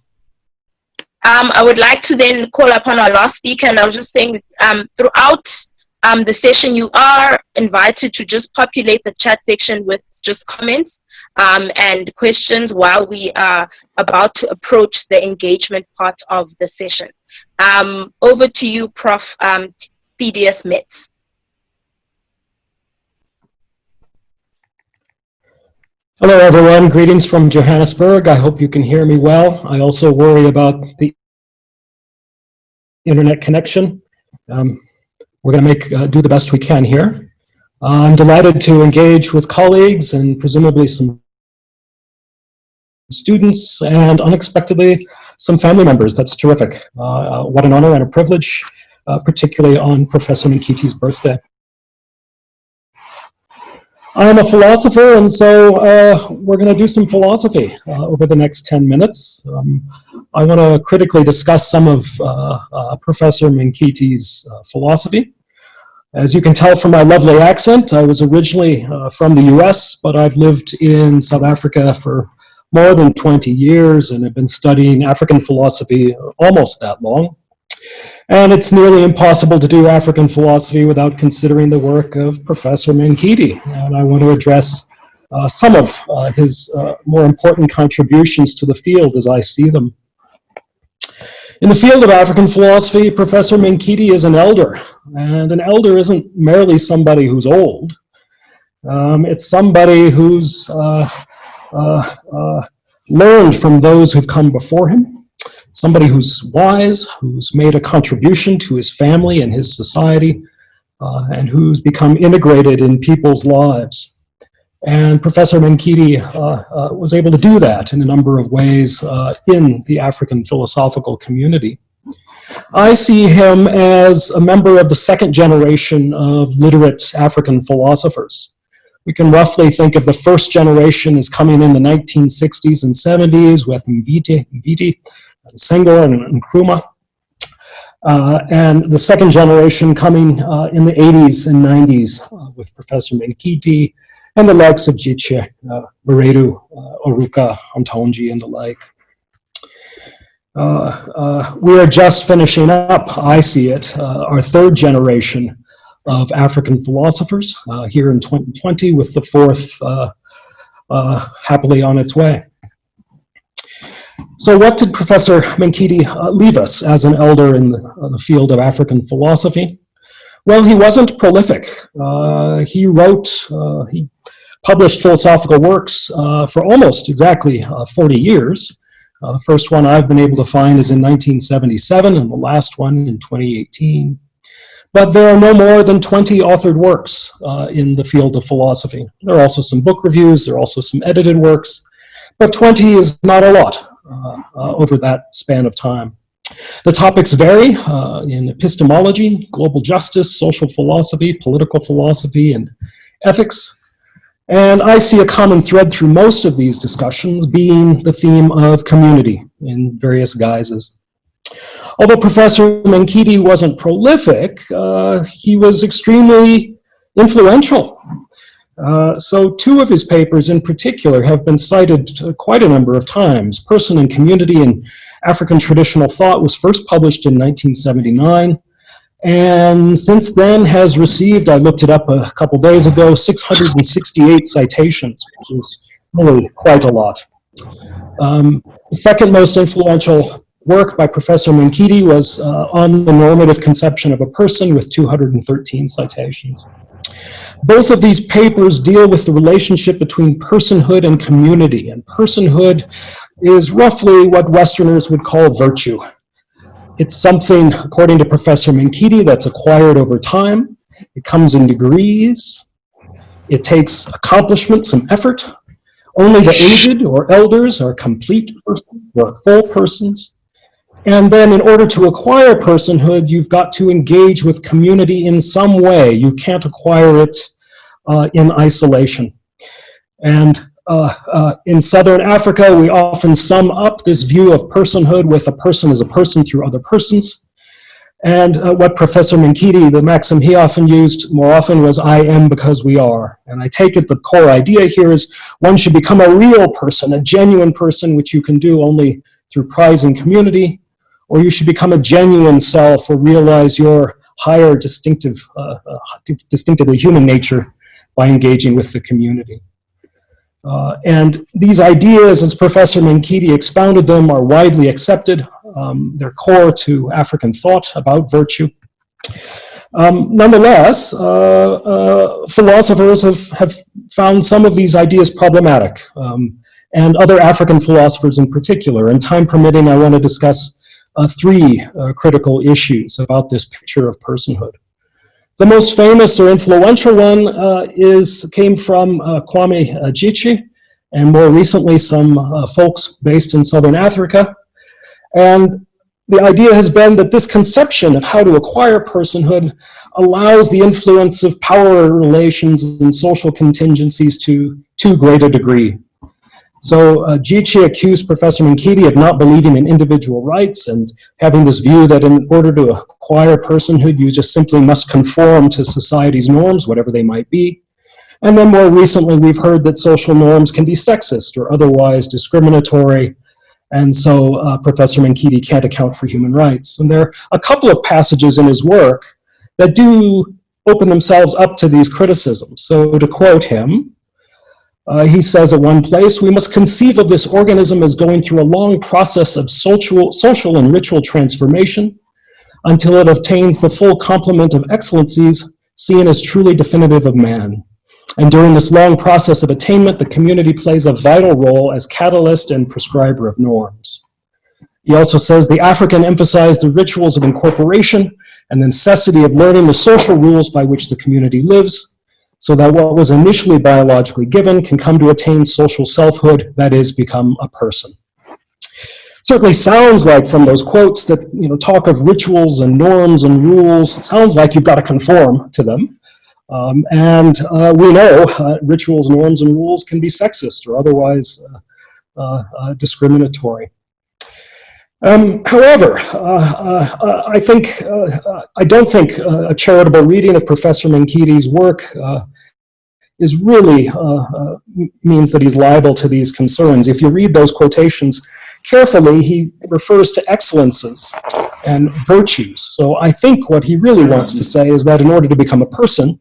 I would like to then call upon our last speaker, and I was just saying, throughout the session, you are invited to just populate the chat section with just comments and questions while we are about to approach the engagement part of the session. Over to you, Prof. Thaddeus Metz. Hello, everyone. Greetings from Johannesburg. I hope you can hear me well. I also worry about the internet connection. We're going to do the best we can here. I'm delighted to engage with colleagues and presumably some students and unexpectedly some family members. That's terrific. What an honor and a privilege, particularly on Professor Menkiti's birthday. I'm a philosopher, and so we're going to do some philosophy over the next 10 minutes. I want to critically discuss some of Professor Menkiti's philosophy. As you can tell from my lovely accent, I was originally from the US, but I've lived in South Africa for more than 20 years and have been studying African philosophy almost that long. And it's nearly impossible to do African philosophy without considering the work of Professor Menkiti. And I want to address some of his more important contributions to the field as I see them. In the field of African philosophy, Professor Menkiti is an elder. And an elder isn't merely somebody who's old. It's somebody who's learned from those who've come before him. Somebody who's wise, who's made a contribution to his family and his society, and who's become integrated in people's lives. And Professor Menkiti was able to do that in a number of ways in the African philosophical community. I see him as a member of the second generation of literate African philosophers. We can roughly think of the first generation as coming in the 1960s and 70s with Menkiti, Senghor and Nkrumah, and the second generation coming in the 80s and 90s with Professor Menkiti and the likes of Jitche, Maredu, Oruka, Ontonji, and the like. We are just finishing up, I see it, our third generation of African philosophers here in 2020 with the fourth happily on its way. So what did Professor Menkiti leave us as an elder in the field of African philosophy? Well, he wasn't prolific. He published philosophical works for almost exactly 40 years. The first one I've been able to find is in 1977, and the last one in 2018. But there are no more than 20 authored works in the field of philosophy. There are also some book reviews, there are also some edited works, but 20 is not a lot over that span of time. The topics vary in epistemology, global justice, social philosophy, political philosophy, and ethics. And I see a common thread through most of these discussions being the theme of community in various guises. Although Professor Menkiti wasn't prolific, he was extremely influential. So two of his papers in particular have been cited quite a number of times: Person and Community in African Traditional Thought was first published in 1979, and since then has received, I looked it up a couple days ago, 668 citations, which is really quite a lot. The second most influential work by Professor Menkiti was on the normative conception of a person, with 213 citations. Both of these papers deal with the relationship between personhood and community, and personhood is roughly what Westerners would call virtue. It's something, according to Professor Menkiti, that's acquired over time. It comes in degrees. It takes accomplishment, some effort. Only the aged or elders are complete persons, or full persons. And then in order to acquire personhood, you've got to engage with community in some way. You can't acquire it in isolation. And in Southern Africa, we often sum up this view of personhood with a person as a person through other persons. And what Professor Menkiti, the maxim he often used more often was, I am because we are. And I take it the core idea here is one should become a real person, a genuine person, which you can do only through prizing community, or you should become a genuine self or realize your higher distinctively human nature by engaging with the community. And these ideas, as Professor Menkiti expounded them, are widely accepted. They're core to African thought about virtue. Nonetheless, philosophers have found some of these ideas problematic, and other African philosophers in particular. And time permitting, I want to discuss three critical issues about this picture of personhood. The most famous or influential one came from Kwame Gyekye, and more recently some folks based in Southern Africa. And the idea has been that this conception of how to acquire personhood allows the influence of power relations and social contingencies to too great a degree. So Gyekye accused Professor Menkiti of not believing in individual rights and having this view that in order to acquire personhood, you just simply must conform to society's norms, whatever they might be. And then more recently, we've heard that social norms can be sexist or otherwise discriminatory. And so Professor Menkiti can't account for human rights. And there are a couple of passages in his work that do open themselves up to these criticisms. So to quote him, he says at one place, we must conceive of this organism as going through a long process of social and ritual transformation until it obtains the full complement of excellencies seen as truly definitive of man. And during this long process of attainment, the community plays a vital role as catalyst and prescriber of norms. He also says the African emphasized the rituals of incorporation and the necessity of learning the social rules by which the community lives, so that what was initially biologically given can come to attain social selfhood, that is, become a person. Certainly sounds like from those quotes that, talk of rituals and norms and rules, it sounds like you've got to conform to them. And we know rituals, norms, and rules can be sexist or otherwise discriminatory. However, I don't think a charitable reading of Professor Menkiti's work is really means that he's liable to these concerns. If you read those quotations carefully, he refers to excellences and virtues. So I think what he really wants to say is that in order to become a person,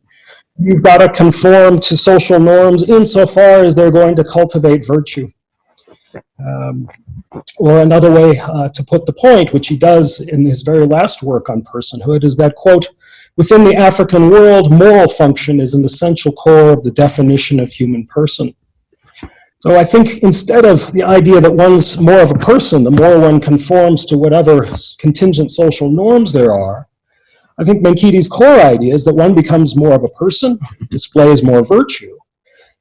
you've got to conform to social norms insofar as they're going to cultivate virtue. Or another way to put the point, which he does in his very last work on personhood, is that, quote, within the African world, moral function is an essential core of the definition of human person. So I think instead of the idea that one's more of a person, the more one conforms to whatever contingent social norms there are, I think Menkiti's core idea is that one becomes more of a person, displays more virtue,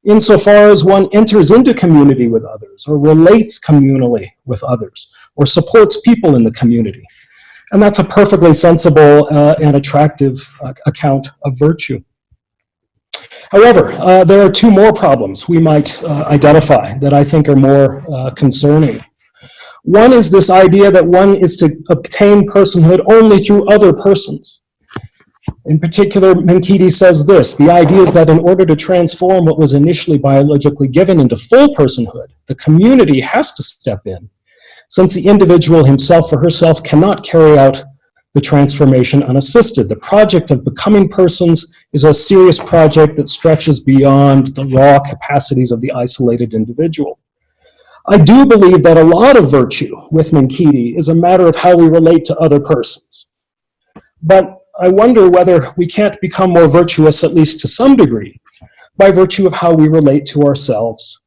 insofar as one enters into community with others, or relates communally with others, or supports people in the community. And that's a perfectly sensible and attractive account of virtue. However, there are two more problems we might identify that I think are more concerning. One is this idea that one is to obtain personhood only through other persons. In particular, Menkiti says this: the idea is that in order to transform what was initially biologically given into full personhood, the community has to step in, since the individual himself or herself cannot carry out the transformation unassisted. The project of becoming persons is a serious project that stretches beyond the raw capacities of the isolated individual. I do believe that a lot of virtue with Menkiti is a matter of how we relate to other persons. But I wonder whether we can't become more virtuous, at least to some degree, by virtue of how we relate to ourselves.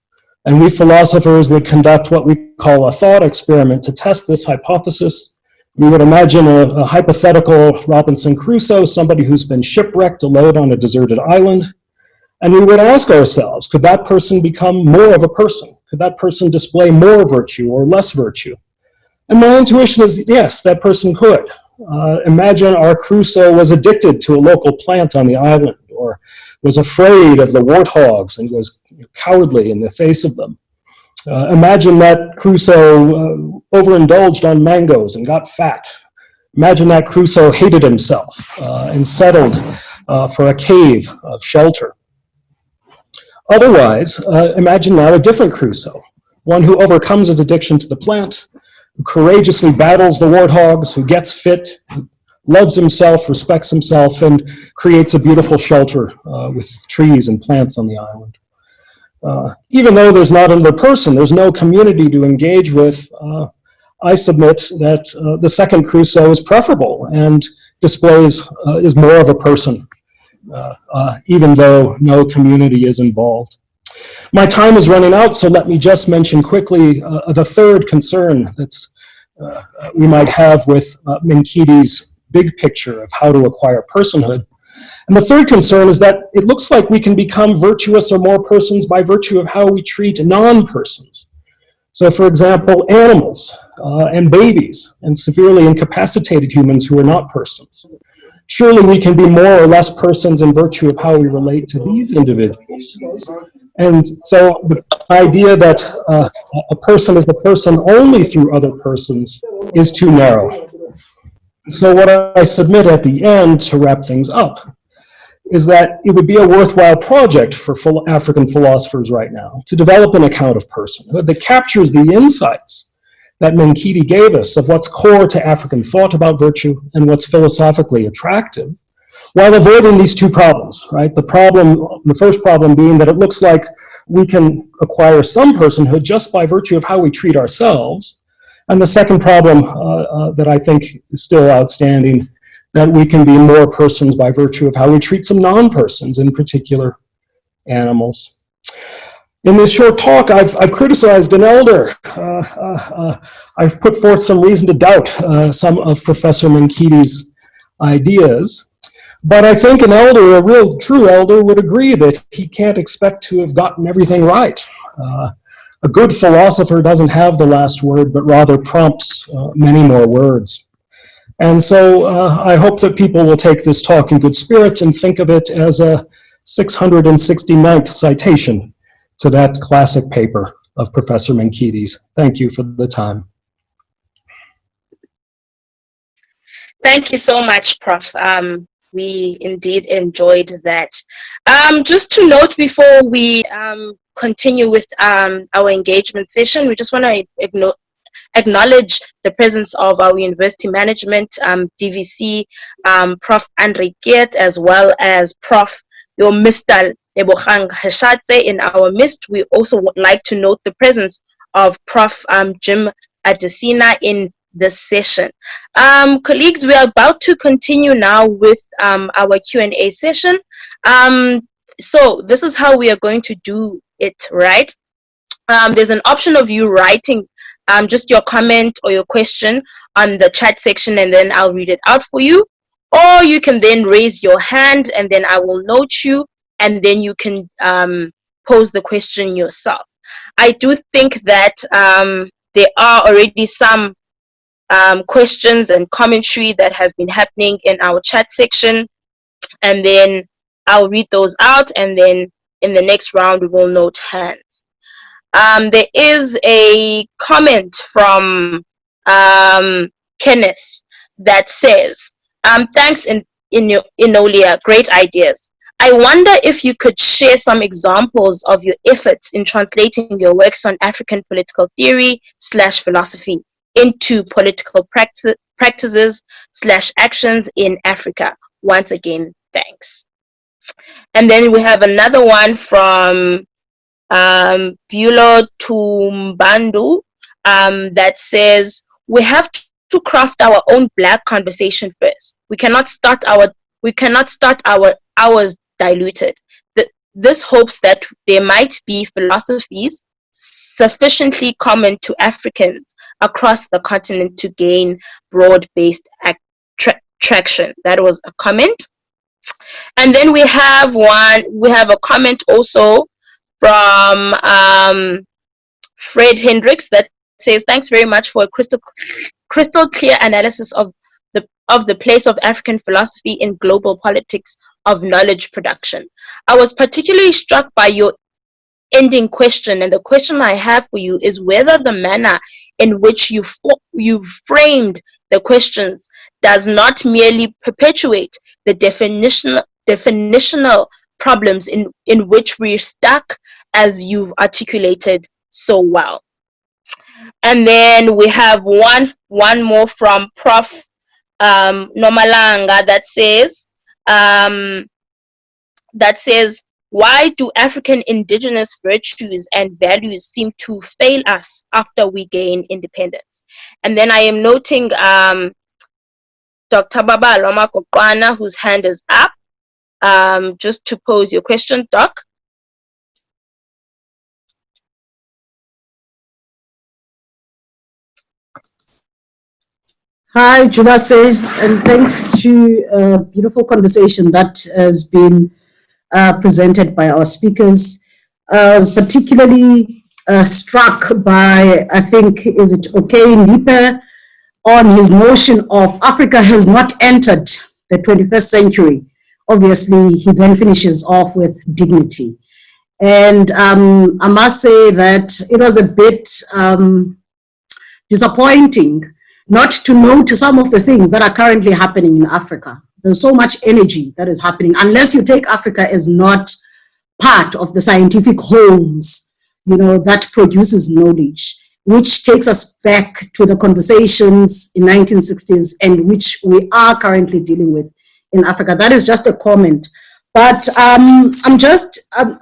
And we philosophers would conduct what we call a thought experiment to test this hypothesis. We would imagine a hypothetical Robinson Crusoe, somebody who's been shipwrecked alone on a deserted island. And we would ask ourselves, could that person become more of a person? Could that person display more virtue or less virtue? And my intuition is yes, that person could. Imagine our Crusoe was addicted to a local plant on the island, or was afraid of the warthogs and was cowardly in the face of them. Imagine that Crusoe overindulged on mangoes and got fat. Imagine that Crusoe hated himself and settled for a cave of shelter. Otherwise, imagine now a different Crusoe, one who overcomes his addiction to the plant, who courageously battles the warthogs, who gets fit, loves himself, respects himself, and creates a beautiful shelter with trees and plants on the island. Even though there's not another person, there's no community to engage with, I submit that the second Crusoe is preferable and displays, is more of a person, even though no community is involved. My time is running out, so let me just mention quickly the third concern that we might have with Menkiti's big picture of how to acquire personhood. And the third concern is that it looks like we can become virtuous or more persons by virtue of how we treat non-persons. So for example, animals and babies and severely incapacitated humans who are not persons. Surely we can be more or less persons in virtue of how we relate to these individuals. And so the idea that a person is a person only through other persons is too narrow. So what I submit at the end to wrap things up is that it would be a worthwhile project for African philosophers right now to develop an account of personhood that captures the insights that Menkiti gave us of what's core to African thought about virtue and what's philosophically attractive, while avoiding these two problems, right? The first problem being that it looks like we can acquire some personhood just by virtue of how we treat ourselves. And the second problem that I think is still outstanding, that we can be more persons by virtue of how we treat some non-persons, in particular animals. In this short talk, I've criticized an elder. I've put forth some reason to doubt some of Professor Menkiti's ideas. But I think an elder, a real true elder, would agree that he can't expect to have gotten everything right. A good philosopher doesn't have the last word, but rather prompts many more words. And so I hope that people will take this talk in good spirits and think of it as a 669th citation to that classic paper of Professor Menkiti's. Thank you for the time. Thank you so much, Prof. We indeed enjoyed that. Just to note before we continue with our engagement session, we just want to acknowledge the presence of our university management, DVC, Prof. Andre Kiet, as well as Prof. Mr. Lebogang Heshatse in our midst. We also would like to note the presence of Prof. Jim Adesina in this session. Colleagues, we are about to continue now with our Q&A session. So this is how we are going to do it, right? There's an option of you writing just your comment or your question on the chat section, and then I'll read it out for you. Or you can then raise your hand, and then I will note you, and then you can pose the question yourself. I do think that there are already some questions and commentary that has been happening in our chat section, and then I'll read those out, and then in the next round we will note hands. There is a comment from Kenneth that says, thanks Inolia, great ideas. I wonder if you could share some examples of your efforts in translating your works on African political theory / philosophy into political practices / actions in Africa. Once again, thanks. And then we have another one from Bulo Tumbandu that says, we have to craft our own Black conversation first. We cannot start our hours diluted. This hopes that there might be philosophies sufficiently common to Africans across the continent to gain broad-based traction. That was a comment. And then we have a comment also from Fred Hendricks that says, thanks very much for a crystal clear analysis of the place of African philosophy in global politics of knowledge production. I was particularly struck by your ending question, and the question I have for you is whether the manner in which you framed the questions does not merely perpetuate the definitional problems in which we're stuck, as you've articulated so well. And then we have one more from Prof. Nomalanga that says, why do African indigenous virtues and values seem to fail us after we gain independence? And then I am noting Dr. Baba Loma Kokwana, whose hand is up, just to pose your question, Doc. Hi, Jubase, and thanks to a beautiful conversation that has been presented by our speakers. I was particularly struck by, I think, is it okay, Lipe, on his notion of Africa has not entered the 21st century. Obviously, he then finishes off with dignity. And I must say that it was a bit disappointing not to note some of the things that are currently happening in Africa. There's so much energy that is happening, unless you take Africa as not part of the scientific homes, that produces knowledge, which takes us back to the conversations in 1960s and which we are currently dealing with in Africa. That is just a comment. But I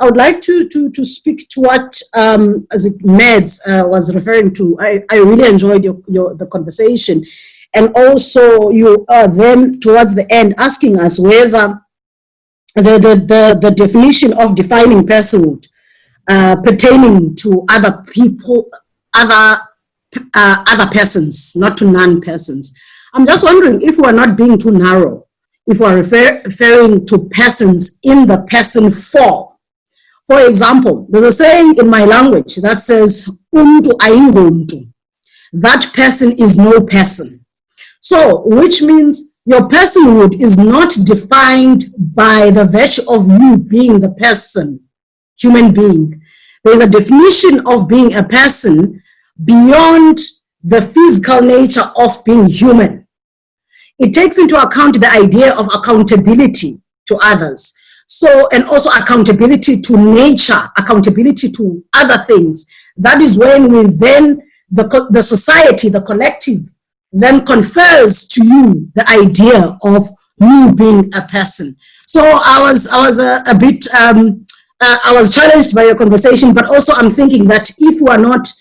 would like to speak to what, as it Meds was referring to. I really enjoyed the conversation. And also you then towards the end asking us whether the definition of defining personhood pertaining to other people, other persons, not to non-persons. I'm just wondering if we're not being too narrow, if we're referring to persons in the person form. For example, there's a saying in my language that says, "Umtu ayingumtu." That person is no person. So, which means your personhood is not defined by the virtue of you being the person, human being. There's a definition of being a person beyond the physical nature of being human. It takes into account the idea of accountability to others. So, and also accountability to nature, accountability to other things. That is when we then, the society, the collective, then confers to you the idea of you being a person. So I was a bit, I was challenged by your conversation, but also I'm thinking that if we are not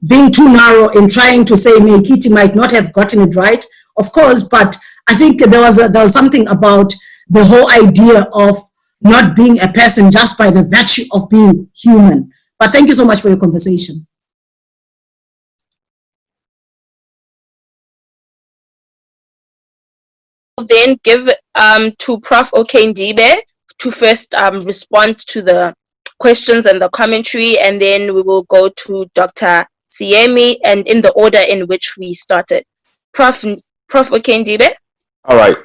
being too narrow in trying to say Menkiti might not have gotten it right, of course, but I think there was something about the whole idea of not being a person just by the virtue of being human. But thank you so much for your conversation. Then give to Prof. Okendibe to first respond to the questions and the commentary, and then we will go to Dr. Siemi, and in the order in which we started. Prof. Okendibe? All right.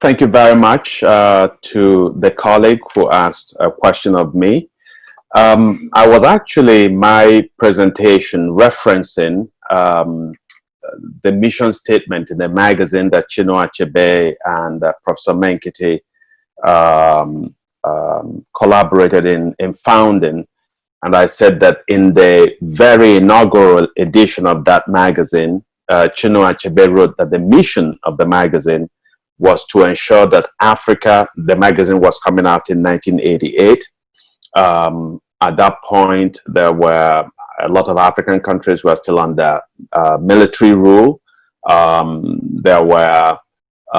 Thank you very much to the colleague who asked a question of me. I was actually, my presentation referencing the mission statement in the magazine that Chinua Achebe and Professor Menkiti collaborated in founding. And I said that in the very inaugural edition of that magazine, Chinua Achebe wrote that the mission of the magazine was to ensure that Africa, the magazine was coming out in 1988. At that point, there were a lot of African countries were still under military rule. There were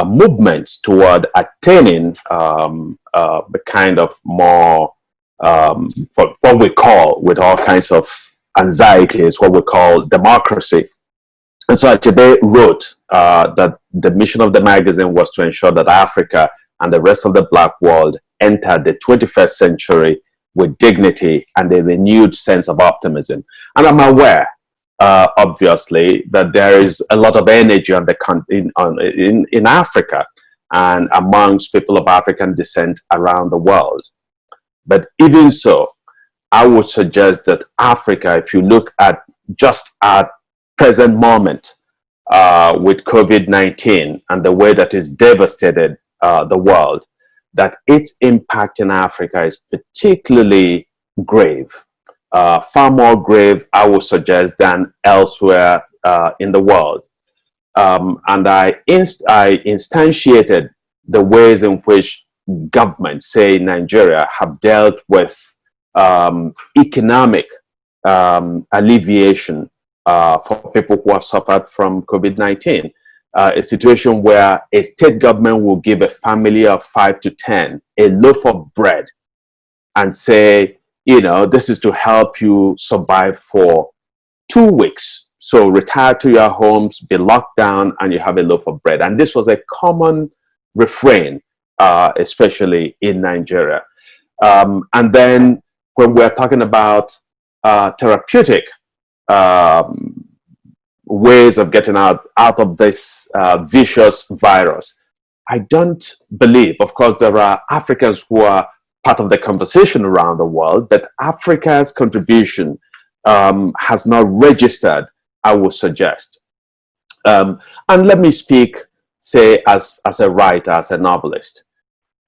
movements toward attaining the kind of more what we call, with all kinds of anxieties, what we call democracy. And so Achebe wrote that the mission of the magazine was to ensure that Africa and the rest of the Black world entered the 21st century with dignity and a renewed sense of optimism. And I'm aware, obviously, that there is a lot of energy on the in Africa and amongst people of African descent around the world. But even so, I would suggest that Africa, if you look at just at present moment with COVID-19 and the way that is devastated the world, that its impact in Africa is particularly grave, far more grave, I would suggest, than elsewhere in the world. And I instantiated the ways in which governments, say Nigeria, have dealt with economic alleviation for people who have suffered from COVID-19. A situation where a state government will give a family of 5 to 10 a loaf of bread and say, you know, this is to help you survive for 2 weeks. So retire to your homes, be locked down, and you have a loaf of bread. And this was a common refrain, especially in Nigeria. And then when we're talking about therapeutic ways of getting out of this vicious virus, I don't believe, of course, there are Africans who are part of the conversation around the world, but Africa's contribution has not registered, I would suggest. And let me speak, say, as a writer, as a novelist.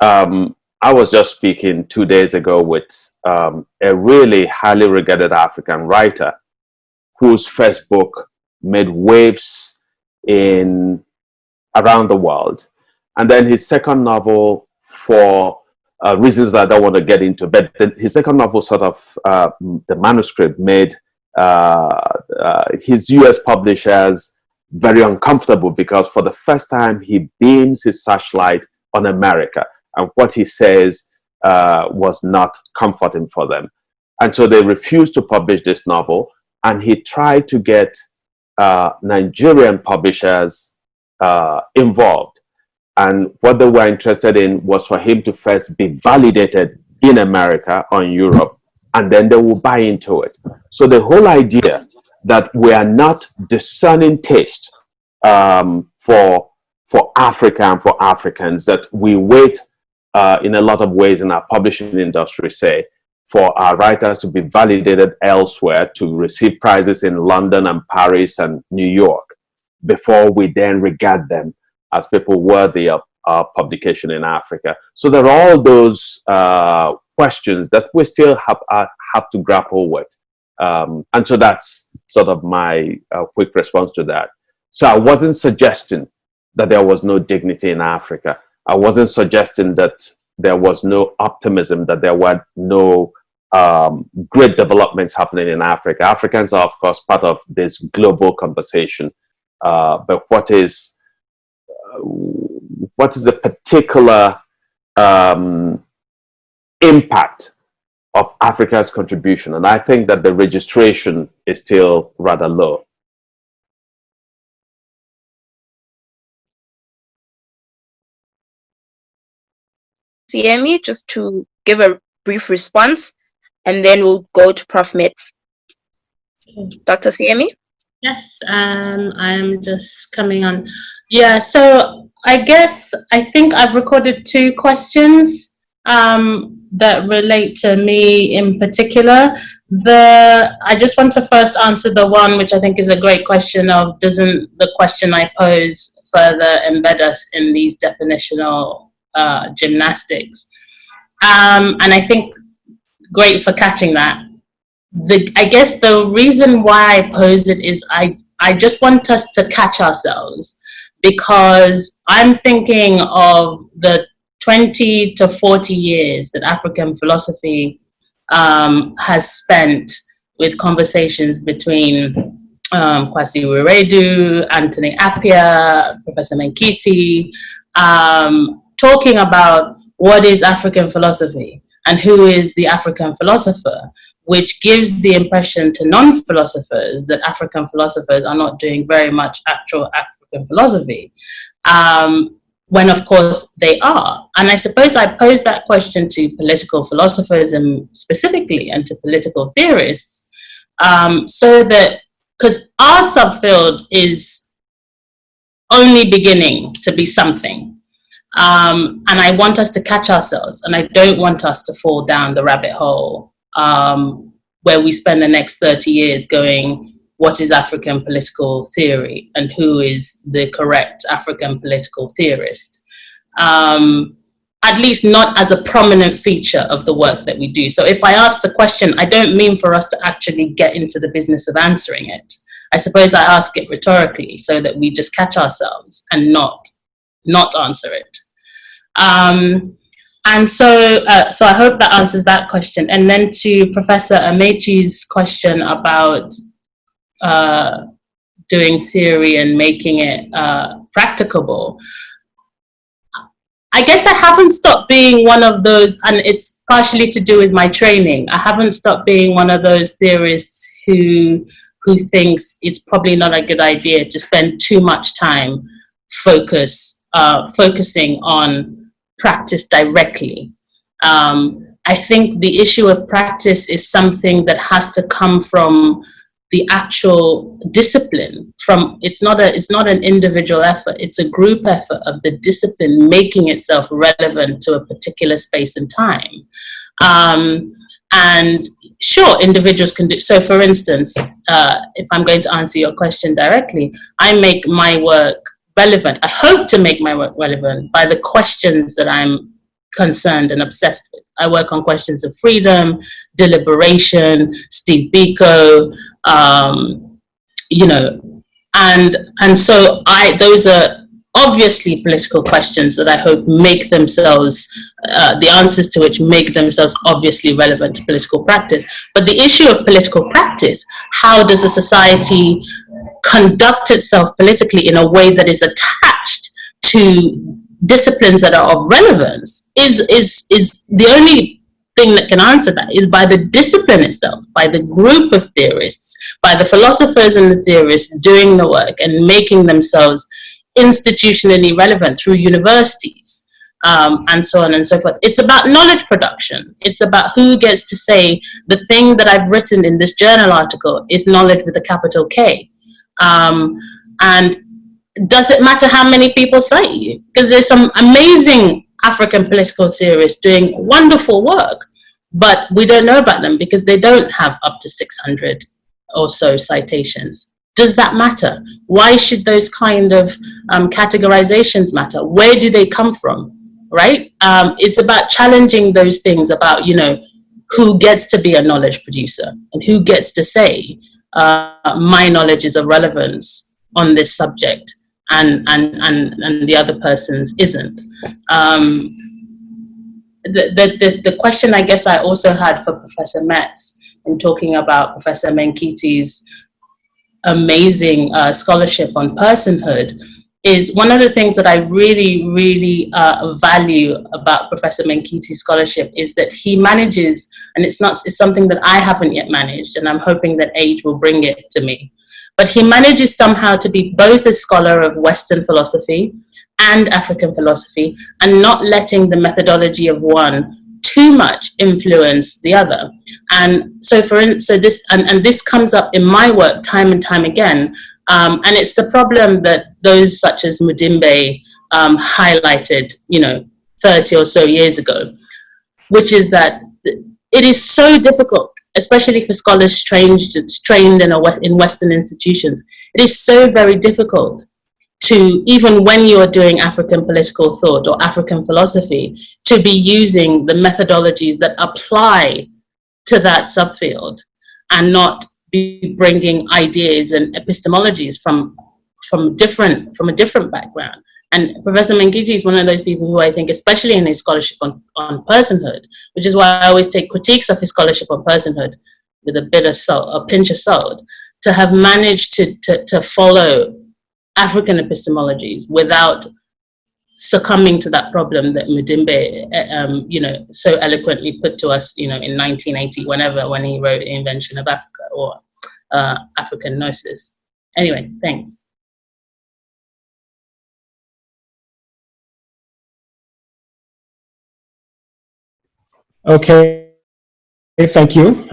I was just speaking 2 days ago with a really highly regarded African writer whose first book made waves around the world. And then his second novel, for reasons that I don't want to get into, but his second novel sort of, the manuscript made his US publishers very uncomfortable, because for the first time he beams his searchlight on America, and what he says was not comforting for them. And so they refused to publish this novel, and he tried to get Nigerian publishers involved. And what they were interested in was for him to first be validated in America or in Europe, and then they will buy into it. So the whole idea that we are not discerning taste for Africa and for Africans, that we wait in a lot of ways in our publishing industry, say, for our writers to be validated elsewhere, to receive prizes in London and Paris and New York, before we then regard them as people worthy of publication in Africa. So there are all those questions that we still have to grapple with. And so that's sort of my quick response to that. So I wasn't suggesting that there was no dignity in Africa. I wasn't suggesting that there was no optimism, that there were no great developments happening in Africa. Africans are, of course, part of this global conversation. But what is the particular impact of Africa's contribution? And I think that the registration is still rather low. CME, just to give a brief response, and then we'll go to Prof. Metz. Dr. CME? Yes, I'm just coming on. Yeah, so I think I've recorded 2 questions that relate to me in particular. I just want to first answer the one which I think is a great question of, doesn't the question I pose further embed us in these definitional gymnastics? And I think great for catching that. I guess the reason why I posed it is I just want us to catch ourselves, because I'm thinking of the 20 to 40 years that African philosophy has spent with conversations between Kwasi Wiredu, Anthony Appiah, Professor Menkiti, talking about what is African philosophy and who is the African philosopher, which gives the impression to non-philosophers that African philosophers are not doing very much actual African philosophy, when of course they are. And I suppose I pose that question to political philosophers and specifically, and to political theorists, so that, because our subfield is only beginning to be something. And I want us to catch ourselves, and I don't want us to fall down the rabbit hole where we spend the next 30 years going, what is African political theory and who is the correct African political theorist? At least not as a prominent feature of the work that we do. So if I ask the question, I don't mean for us to actually get into the business of answering it. I suppose I ask it rhetorically so that we just catch ourselves and not answer it. And so I hope that answers that question. And then to Professor Amechi's question about doing theory and making it practicable, I guess I haven't stopped being one of those, and it's partially to do with my training. I haven't stopped being one of those theorists who thinks it's probably not a good idea to spend too much time focusing on practice directly. I think the issue of practice is something that has to come from the actual discipline. It's not an individual effort, it's a group effort of the discipline making itself relevant to a particular space and time. And sure, individuals can do so. For instance, if I'm going to answer your question directly, I make my work relevant. I hope to make my work relevant by the questions that I'm concerned and obsessed with. I work on questions of freedom, deliberation, Steve Biko, and so those are obviously political questions that I hope make themselves, the answers to which make themselves obviously relevant to political practice. But the issue of political practice, how does a society conduct itself politically in a way that is attached to disciplines that are of relevance, is the only thing that can answer that is by the discipline itself, by the group of theorists, by the philosophers and the theorists doing the work and making themselves institutionally relevant through universities, and so on and so forth. It's about knowledge production. It's about who gets to say the thing that I've written in this journal article is knowledge with a capital K. And does it matter how many people cite you? Because there's some amazing African political theorists doing wonderful work, but we don't know about them because they don't have up to 600 or so citations. Does that matter? Why should those kind of categorizations matter? Where do they come from, right? It's about challenging those things about, who gets to be a knowledge producer and who gets to say, my knowledge is of relevance on this subject and the other person's isn't. The question I guess I also had for Professor Metz in talking about Professor Menkiti's amazing scholarship on personhood is one of the things that I really, really value about Professor Menkiti's scholarship is that he manages, and it's something that I haven't yet managed, and I'm hoping that age will bring it to me, but he manages somehow to be both a scholar of Western philosophy and African philosophy, and not letting the methodology of one too much influence the other. And so this comes up in my work time and time again. And it's the problem that those such as Mudimbe highlighted, 30 or so years ago, which is that it is so difficult, especially for scholars trained in Western institutions. It is so very difficult to, even when you're doing African political thought or African philosophy, to be using the methodologies that apply to that subfield. and not be bringing ideas and epistemologies from a different background. And Professor Menkiti is one of those people who I think, especially in his scholarship on personhood, which is why I always take critiques of his scholarship on personhood with a pinch of salt, to have managed to follow African epistemologies without succumbing to that problem that Mudimbe, so eloquently put to us, in 1980, when he wrote Invention of Africa, or African Gnosis. Anyway, thanks. Okay, thank you.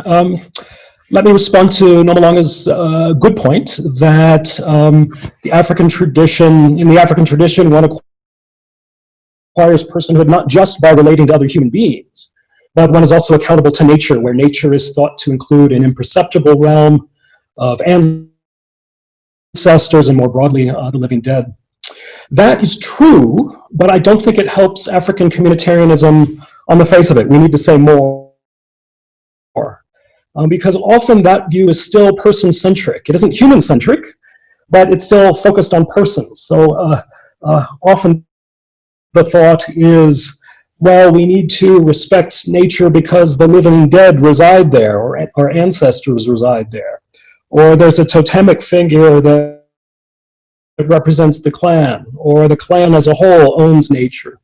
Let me respond to Nomalonga's good point that in the African tradition, one acquires personhood not just by relating to other human beings, but one is also accountable to nature, where nature is thought to include an imperceptible realm of ancestors and more broadly the living dead. That is true, but I don't think it helps African communitarianism on the face of it. We need to say more. Because often that view is still person-centric. It isn't human-centric, but it's still focused on persons. So often the thought is, well, we need to respect nature because the living dead reside there, or our ancestors reside there. Or there's a totemic figure that represents the clan, or the clan as a whole owns nature.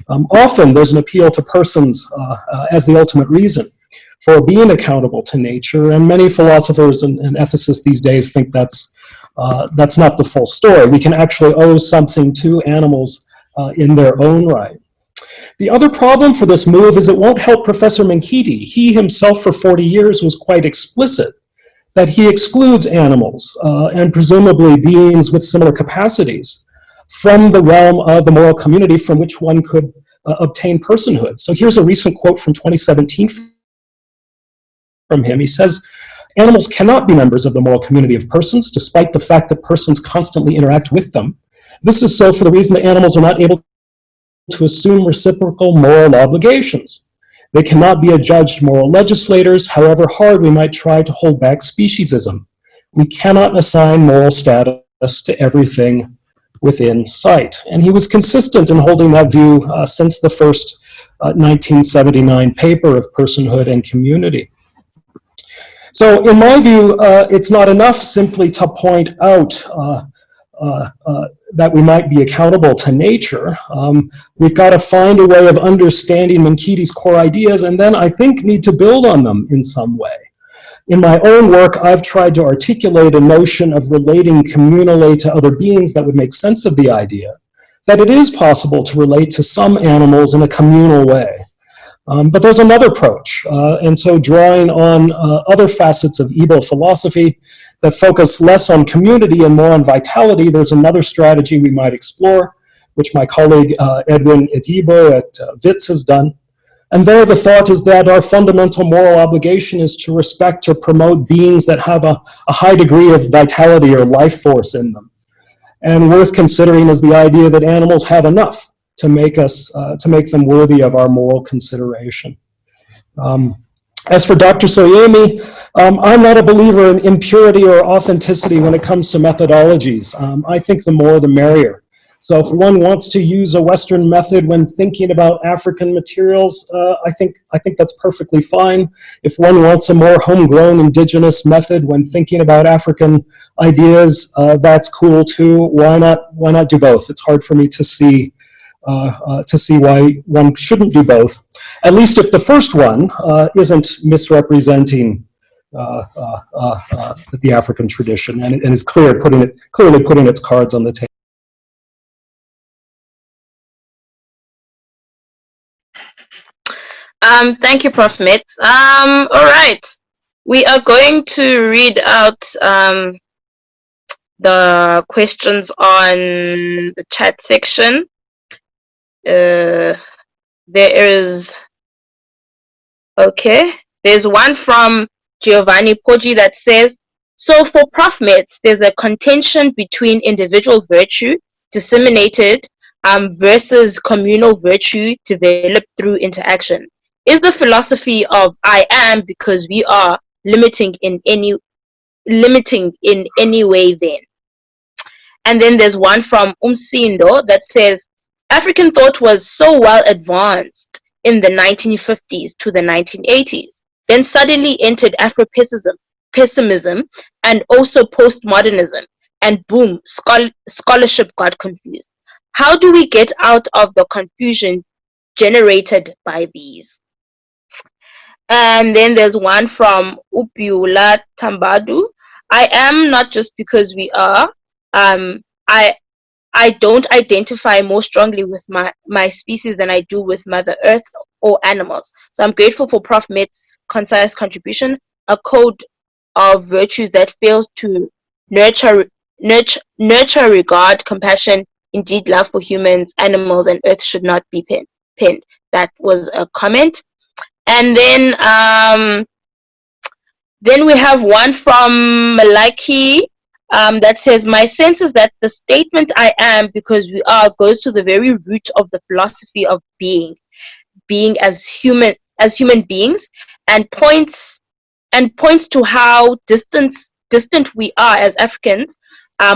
Often there's an appeal to persons as the ultimate reason for being accountable to nature, and many philosophers and ethicists these days think that's not the full story. We can actually owe something to animals in their own right. The other problem for this move is it won't help Professor Menkiti. He himself for 40 years was quite explicit that he excludes animals and presumably beings with similar capacities from the realm of the moral community from which one could obtain personhood. So here's a recent quote from 2017 from him. He says, "Animals cannot be members of the moral community of persons, despite the fact that persons constantly interact with them. This is so for the reason that animals are not able to assume reciprocal moral obligations. They cannot be adjudged moral legislators, however hard we might try to hold back speciesism. We cannot assign moral status to everything within sight." And he was consistent in holding that view since the first 1979 paper of Personhood and Community. So in my view, it's not enough simply to point out that we might be accountable to nature. We've got to find a way of understanding Menkiti's core ideas, and then I think need to build on them in some way. In my own work, I've tried to articulate a notion of relating communally to other beings that would make sense of the idea that it is possible to relate to some animals in a communal way. But there's another approach, and so drawing on other facets of Igbo philosophy that focus less on community and more on vitality, there's another strategy we might explore, which my colleague Edwin Edibo at WITS has done. And there the thought is that our fundamental moral obligation is to respect or promote beings that have a high degree of vitality or life force in them. And worth considering is the idea that animals have enough to make them worthy of our moral consideration. As for Dr. Soyemi, I'm not a believer in impurity or authenticity when it comes to methodologies. I think the more the merrier. So if one wants to use a Western method when thinking about African materials, I think that's perfectly fine. If one wants a more homegrown indigenous method when thinking about African ideas, that's cool too. Why not do both? It's hard for me to see why one shouldn't do both, at least if the first one isn't misrepresenting the African tradition and is clearly putting its cards on the table. Thank you, Prof. Mitz. All right, we are going to read out the questions on the chat section. There's one from Giovanni Poggi that says, so for Prof. Mitz, there's a contention between individual virtue disseminated versus communal virtue developed through interaction. Is the philosophy of I am because we are limiting in any way then. And then there's one from Umsindo that says, African thought was so well advanced in the 1950s to the 1980s, then suddenly entered Afro-pessimism and also postmodernism, and boom, scholarship got confused. How do we get out of the confusion generated by these? And then there's one from Upiula Tambadu. I am not just because we are. I don't identify more strongly with my species than I do with Mother Earth or animals. So I'm grateful for Prof. Met's concise contribution, a code of virtues that fails to nurture, regard, compassion, indeed love for humans, animals, and earth should not be pinned. That was a comment. And then we have one from Malaki that says, my sense is that the statement I am because we are goes to the very root of the philosophy of being as human beings, and points to how distant we are as Africans.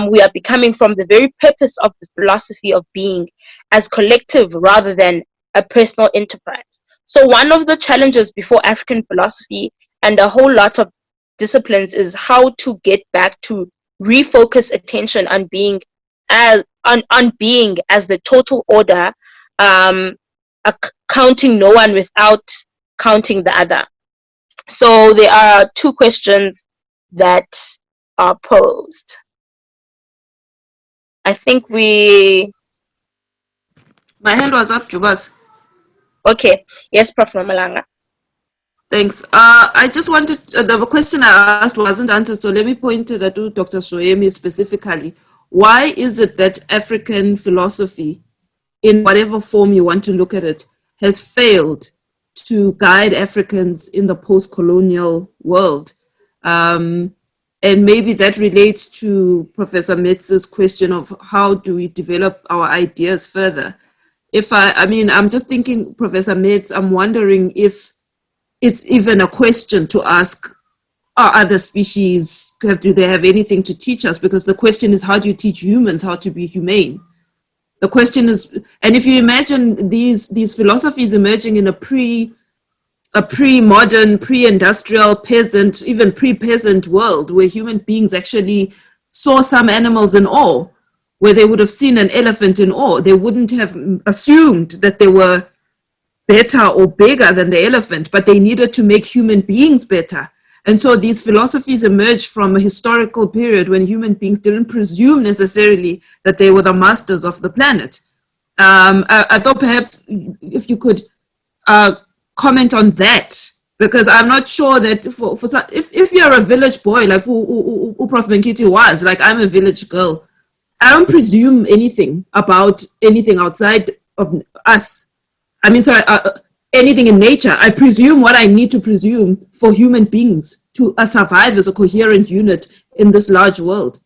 We are becoming from the very purpose of the philosophy of being as collective rather than a personal enterprise. So one of the challenges before African philosophy and a whole lot of disciplines is how to get back to refocus attention on being as the total order, counting no one without counting the other. So there are two questions that are posed. I think My hand was up, Jubas. Okay. Yes, Prof. Mamalanga. Thanks. I just wanted, the question I asked wasn't answered, so let me point to Dr. Shoemi specifically. Why is it that African philosophy, in whatever form you want to look at it, has failed to guide Africans in the post-colonial world? And maybe that relates to Professor Metz's question of how do we develop our ideas further? I'm just thinking, Professor Metz, I'm wondering if it's even a question to ask, are other species, do they have anything to teach us? Because the question is, how do you teach humans how to be humane? The question is, and if you imagine these philosophies emerging in a pre-modern, pre-industrial, peasant, even pre-peasant world where human beings actually saw some animals in awe, where they would have seen an elephant in awe, they wouldn't have assumed that they were better or bigger than the elephant, but they needed to make human beings better. And so these philosophies emerged from a historical period when human beings didn't presume necessarily that they were the masters of the planet. I thought perhaps if you could comment on that, because I'm not sure that if you're a village boy, like who Prof. Menkiti was, like I'm a village girl, I don't presume anything about anything outside of us. Anything in nature. I presume what I need to presume for human beings to survive as a coherent unit in this large world.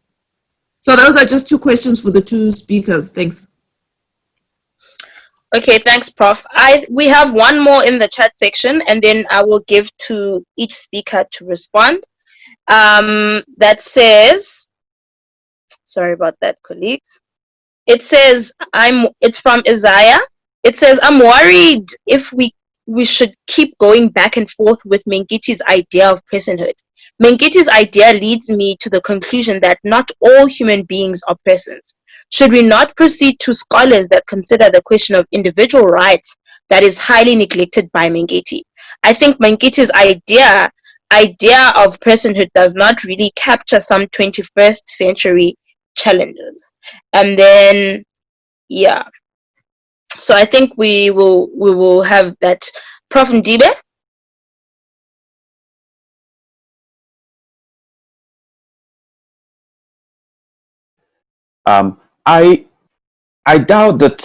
So those are just two questions for the two speakers. Thanks. Okay, thanks, Prof. We have one more in the chat section, and then I will give to each speaker to respond. That says, sorry about that, colleagues. It says, it's from Isaiah. It says, I'm worried if we should keep going back and forth with Menkiti's idea of personhood. Menkiti's idea leads me to the conclusion that not all human beings are persons. Should we not proceed to scholars that consider the question of individual rights that is highly neglected by Menkiti? I think Menkiti's idea of personhood does not really capture some 21st century challenges. And then, yeah. So I think we will have that. Prof. Ndibe? I doubt that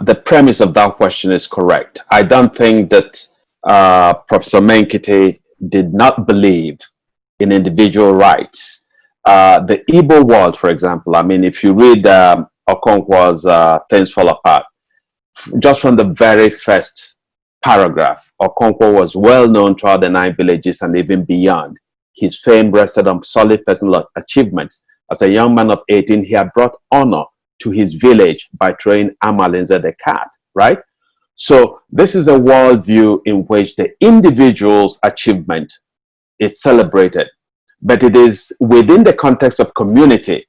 the premise of that question is correct. I don't think that Professor Menkiti did not believe in individual rights. The Igbo world, for example, if you read Okonkwo's Things Fall Apart, just from the very first paragraph. Okonkwo was well known throughout the 9 villages and even beyond. His fame rested on solid personal achievements. As a young man of 18, he had brought honor to his village by throwing Amalinze the cat, right? So this is a worldview in which the individual's achievement is celebrated, but it is within the context of community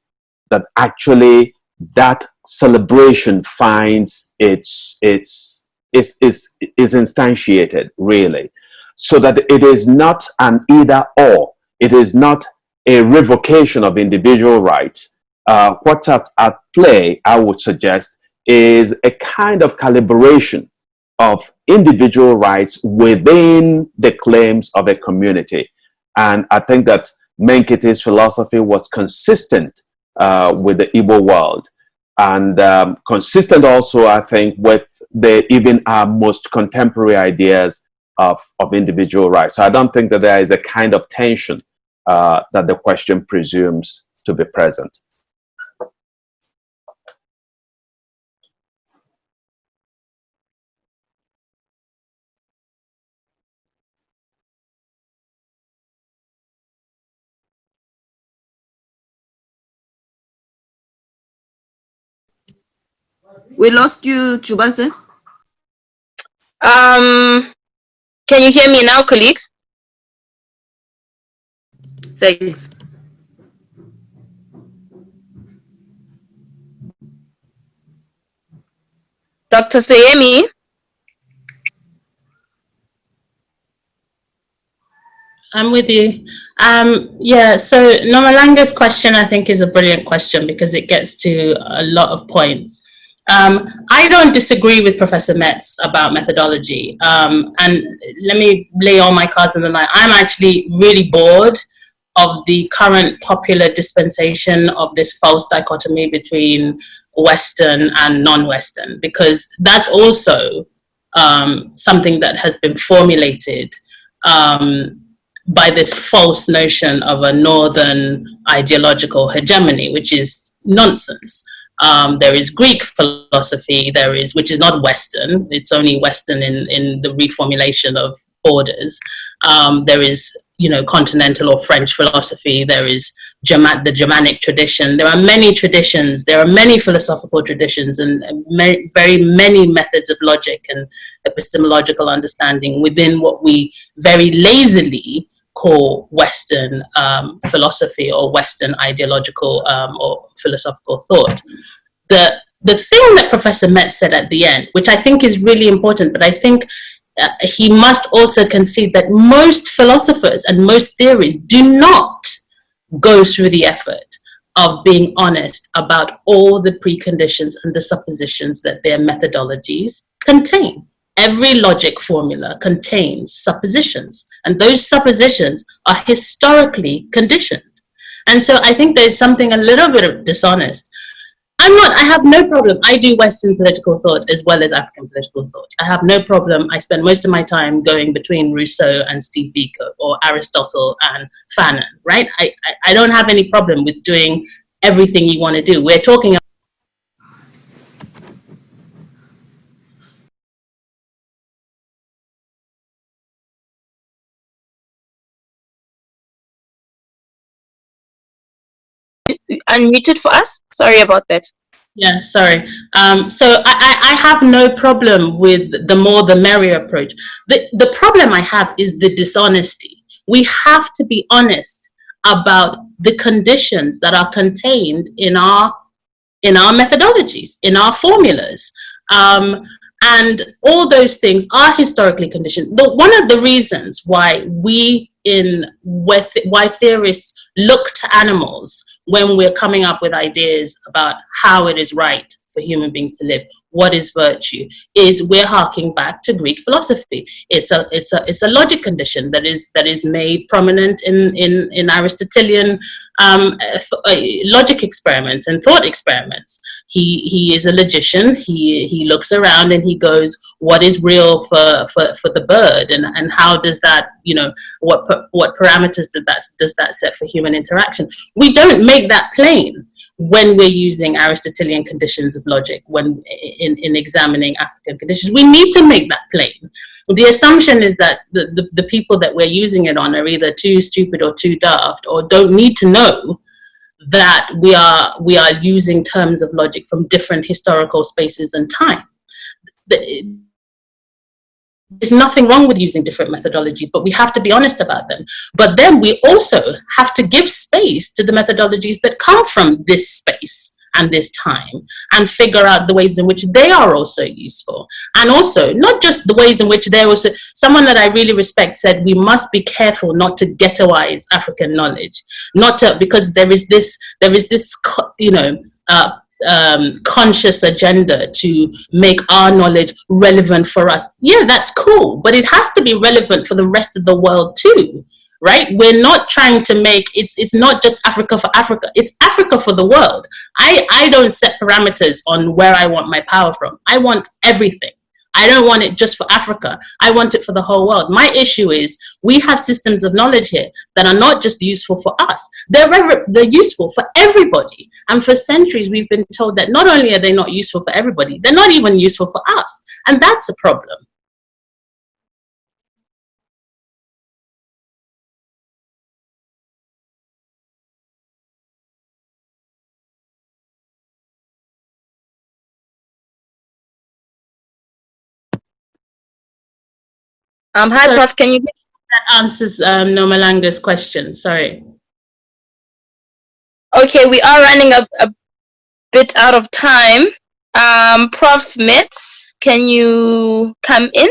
that actually that celebration finds is instantiated, really, so that it is not an either or. It is not a revocation of individual rights. What's at play, I would suggest, is a kind of calibration of individual rights within the claims of a community. And I think that Menkiti's philosophy was consistent with the Igbo world, and consistent also, I think, with even our most contemporary ideas of individual rights. So I don't think that there is a kind of tension that the question presumes to be present. We lost you, Chubase. Can you hear me now, colleagues? Thanks. Dr. Sayemi? I'm with you. Yeah, so Nomalanga's question, I think, is a brilliant question because it gets to a lot of points. I don't disagree with Professor Metz about methodology. And let me lay all my cards on the line. I'm actually really bored of the current popular dispensation of this false dichotomy between Western and non-Western, because that's also something that has been formulated by this false notion of a Northern ideological hegemony, which is nonsense. There is Greek philosophy, which is not Western. It's only Western in the reformulation of borders. There is, continental or French philosophy. There is the Germanic tradition. There are many traditions. There are many philosophical traditions and very many methods of logic and epistemological understanding within what we very lazily call Western philosophy or Western ideological or philosophical thought. The thing that Professor Metz said at the end, which I think is really important, but I think he must also concede that most philosophers and most theories do not go through the effort of being honest about all the preconditions and the suppositions that their methodologies contain. Every logic formula contains suppositions, and those suppositions are historically conditioned. And so I think there's something a little bit of dishonest. I have no problem. I do Western political thought as well as African political thought. I have no problem. I spend most of my time going between Rousseau and Steve Biko or Aristotle and Fanon, right? I don't have any problem with doing everything you want to do. We're talking Unmuted for us? Sorry about that. Yeah, sorry. So I have no problem with the more the merrier approach. The problem I have is the dishonesty. We have to be honest about the conditions that are contained in our methodologies, in our formulas. And all those things are historically conditioned. One of the reasons why why theorists look to animals when we're coming up with ideas about how it is right for human beings to live, what is virtue, is we're harking back to Greek philosophy. It's a logic condition that is made prominent in Aristotelian logic experiments and thought experiments. He is a logician. He looks around and he goes, what is real for the bird, and how does that, what parameters does that set for human interaction? We don't make that plain. when we're using Aristotelian conditions of logic, when in examining African conditions. We need to make that plain. The assumption is that the people that we're using it on are either too stupid or too daft, or don't need to know that we are using terms of logic from different historical spaces and time. There's nothing wrong with using different methodologies, but we have to be honest about them. But then we also have to give space to the methodologies that come from this space and this time, and figure out the ways in which they are also useful. And also, not just the ways in which they're also, someone that I really respect said, we must be careful not to ghettoize African knowledge, because there is this, conscious agenda to make our knowledge relevant for us. Yeah, that's cool, but it has to be relevant for the rest of the world too, right? We're not trying to make, it's not just Africa for Africa, it's Africa for the world. I don't set parameters on where I want my power from. I want everything. I don't want it just for Africa. I want it for the whole world. My issue is we have systems of knowledge here that are not just useful for us. They're useful for everybody. And for centuries, we've been told that not only are they not useful for everybody, they're not even useful for us. And that's a problem. Hi, Prof. Can you? That answers Nomalanga's question. Sorry. Okay, we are running a bit out of time. Prof. Mitz, can you come in?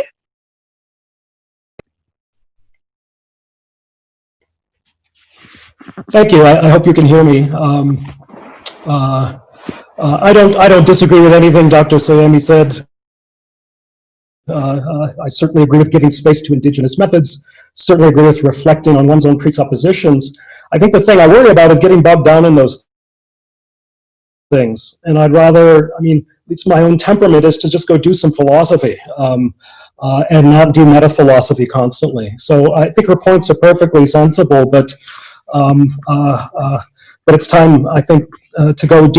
Thank you. I hope you can hear me. I don't disagree with anything Dr. Soyemi said. I certainly agree with giving space to indigenous methods, certainly agree with reflecting on one's own presuppositions. I think the thing I worry about is getting bogged down in those things. And I'd rather, it's my own temperament is to just go do some philosophy and not do meta-philosophy constantly. So I think her points are perfectly sensible, but it's time, I think, to go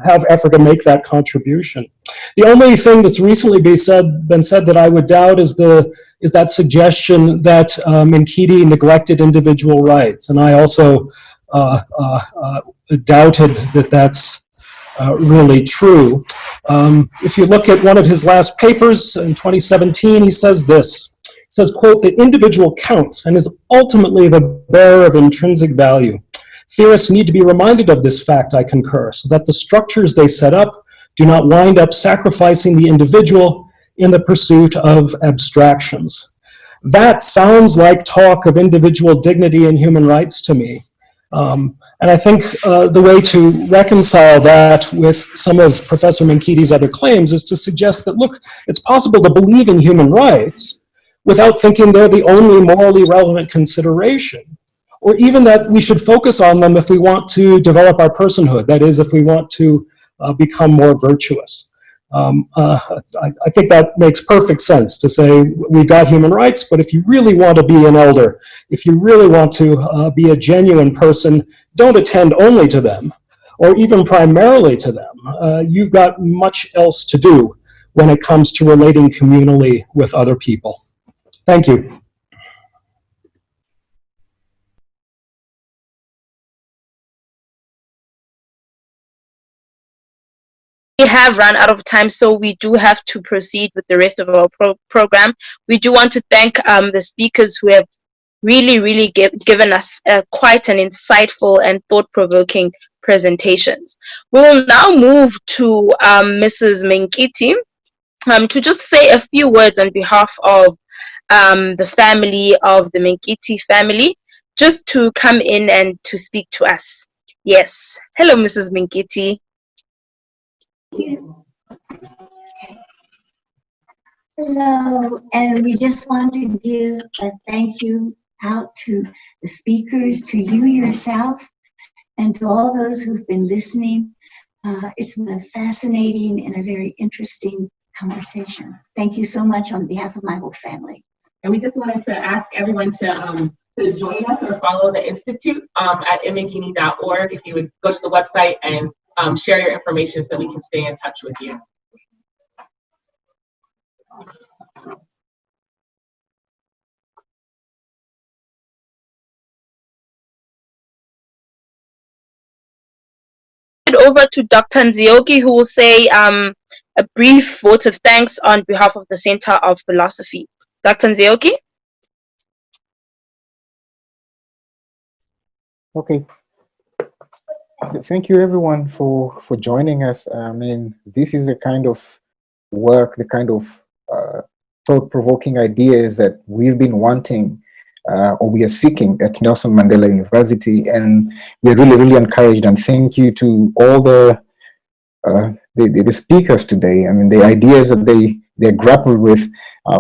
have Africa make that contribution. The only thing that's recently been said that I would doubt is that suggestion that Menkiti neglected individual rights, and I also doubted that that's really true. If you look at one of his last papers in 2017, he says this. He says, quote, "The individual counts and is ultimately the bearer of intrinsic value. Theorists need to be reminded of this fact, I concur, so that the structures they set up do not wind up sacrificing the individual in the pursuit of abstractions." That sounds like talk of individual dignity and human rights to me. And I think the way to reconcile that with some of Professor Menkiti's other claims is to suggest that, look, it's possible to believe in human rights without thinking they're the only morally relevant consideration, or even that we should focus on them if we want to develop our personhood, that is, if we want to become more virtuous. I think that makes perfect sense to say we've got human rights, but if you really want to be an elder, if you really want to be a genuine person, don't attend only to them, or even primarily to them. You've got much else to do when it comes to relating communally with other people. Thank you. We have run out of time, so we do have to proceed with the rest of our program. We do want to thank the speakers who have really given us quite an insightful and thought-provoking presentations. We will now move to Mrs. Menkiti to just say a few words on behalf of the family of the Menkiti family, just to come in and to speak to us. Yes. Hello, Mrs. Menkiti. Hello, and we just want to give a thank you out to the speakers, to you yourself, and to all those who've been listening. It's been a fascinating and a very interesting conversation. Thank you so much on behalf of my whole family. And we just wanted to ask everyone to to join us or follow the Institute at menkini.org. If you would go to the website and share your information so we can stay in touch with you. Over to Dr. Nzioki, who will say a brief vote of thanks on behalf of the Center of Philosophy. Dr. Nzioki? Okay. Thank you everyone for joining us. I mean, this is the kind of work, the kind of thought-provoking ideas that we've been wanting or we are seeking at Nelson Mandela University, and we're really, really encouraged. And thank you to all the speakers today. I mean, the ideas that they grappled with,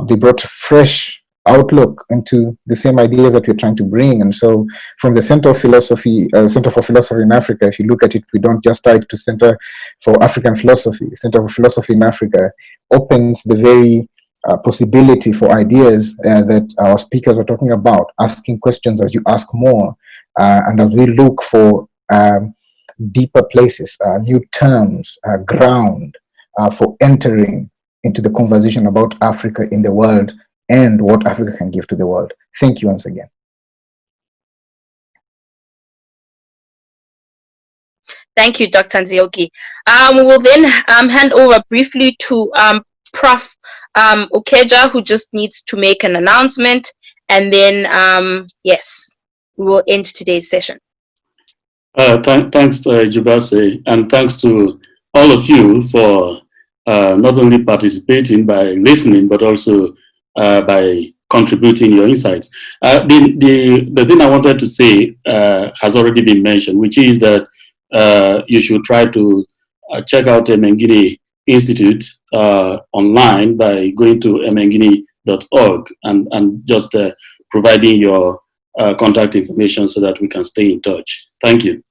they brought a fresh outlook into the same ideas that we're trying to bring. And so from the Center for Philosophy in Africa, if you look at it, we don't just tie it to Center for African Philosophy. Center for Philosophy in Africa opens the very possibility for ideas that our speakers are talking about, asking questions as you ask more, and as we look for deeper places, new terms, ground for entering into the conversation about Africa in the world and what Africa can give to the world. Thank you once again. Thank you, Dr. Nzioki. We will then hand over briefly to Prof. Okeja, who just needs to make an announcement, and then, yes, we will end today's session. Thanks, Jubase, and thanks to all of you for not only participating by listening, but also by contributing your insights. The thing I wanted to say has already been mentioned, which is that you should try to check out the Menkiti Institute online by going to menkini.org and just providing your contact information so that we can stay in touch. Thank you.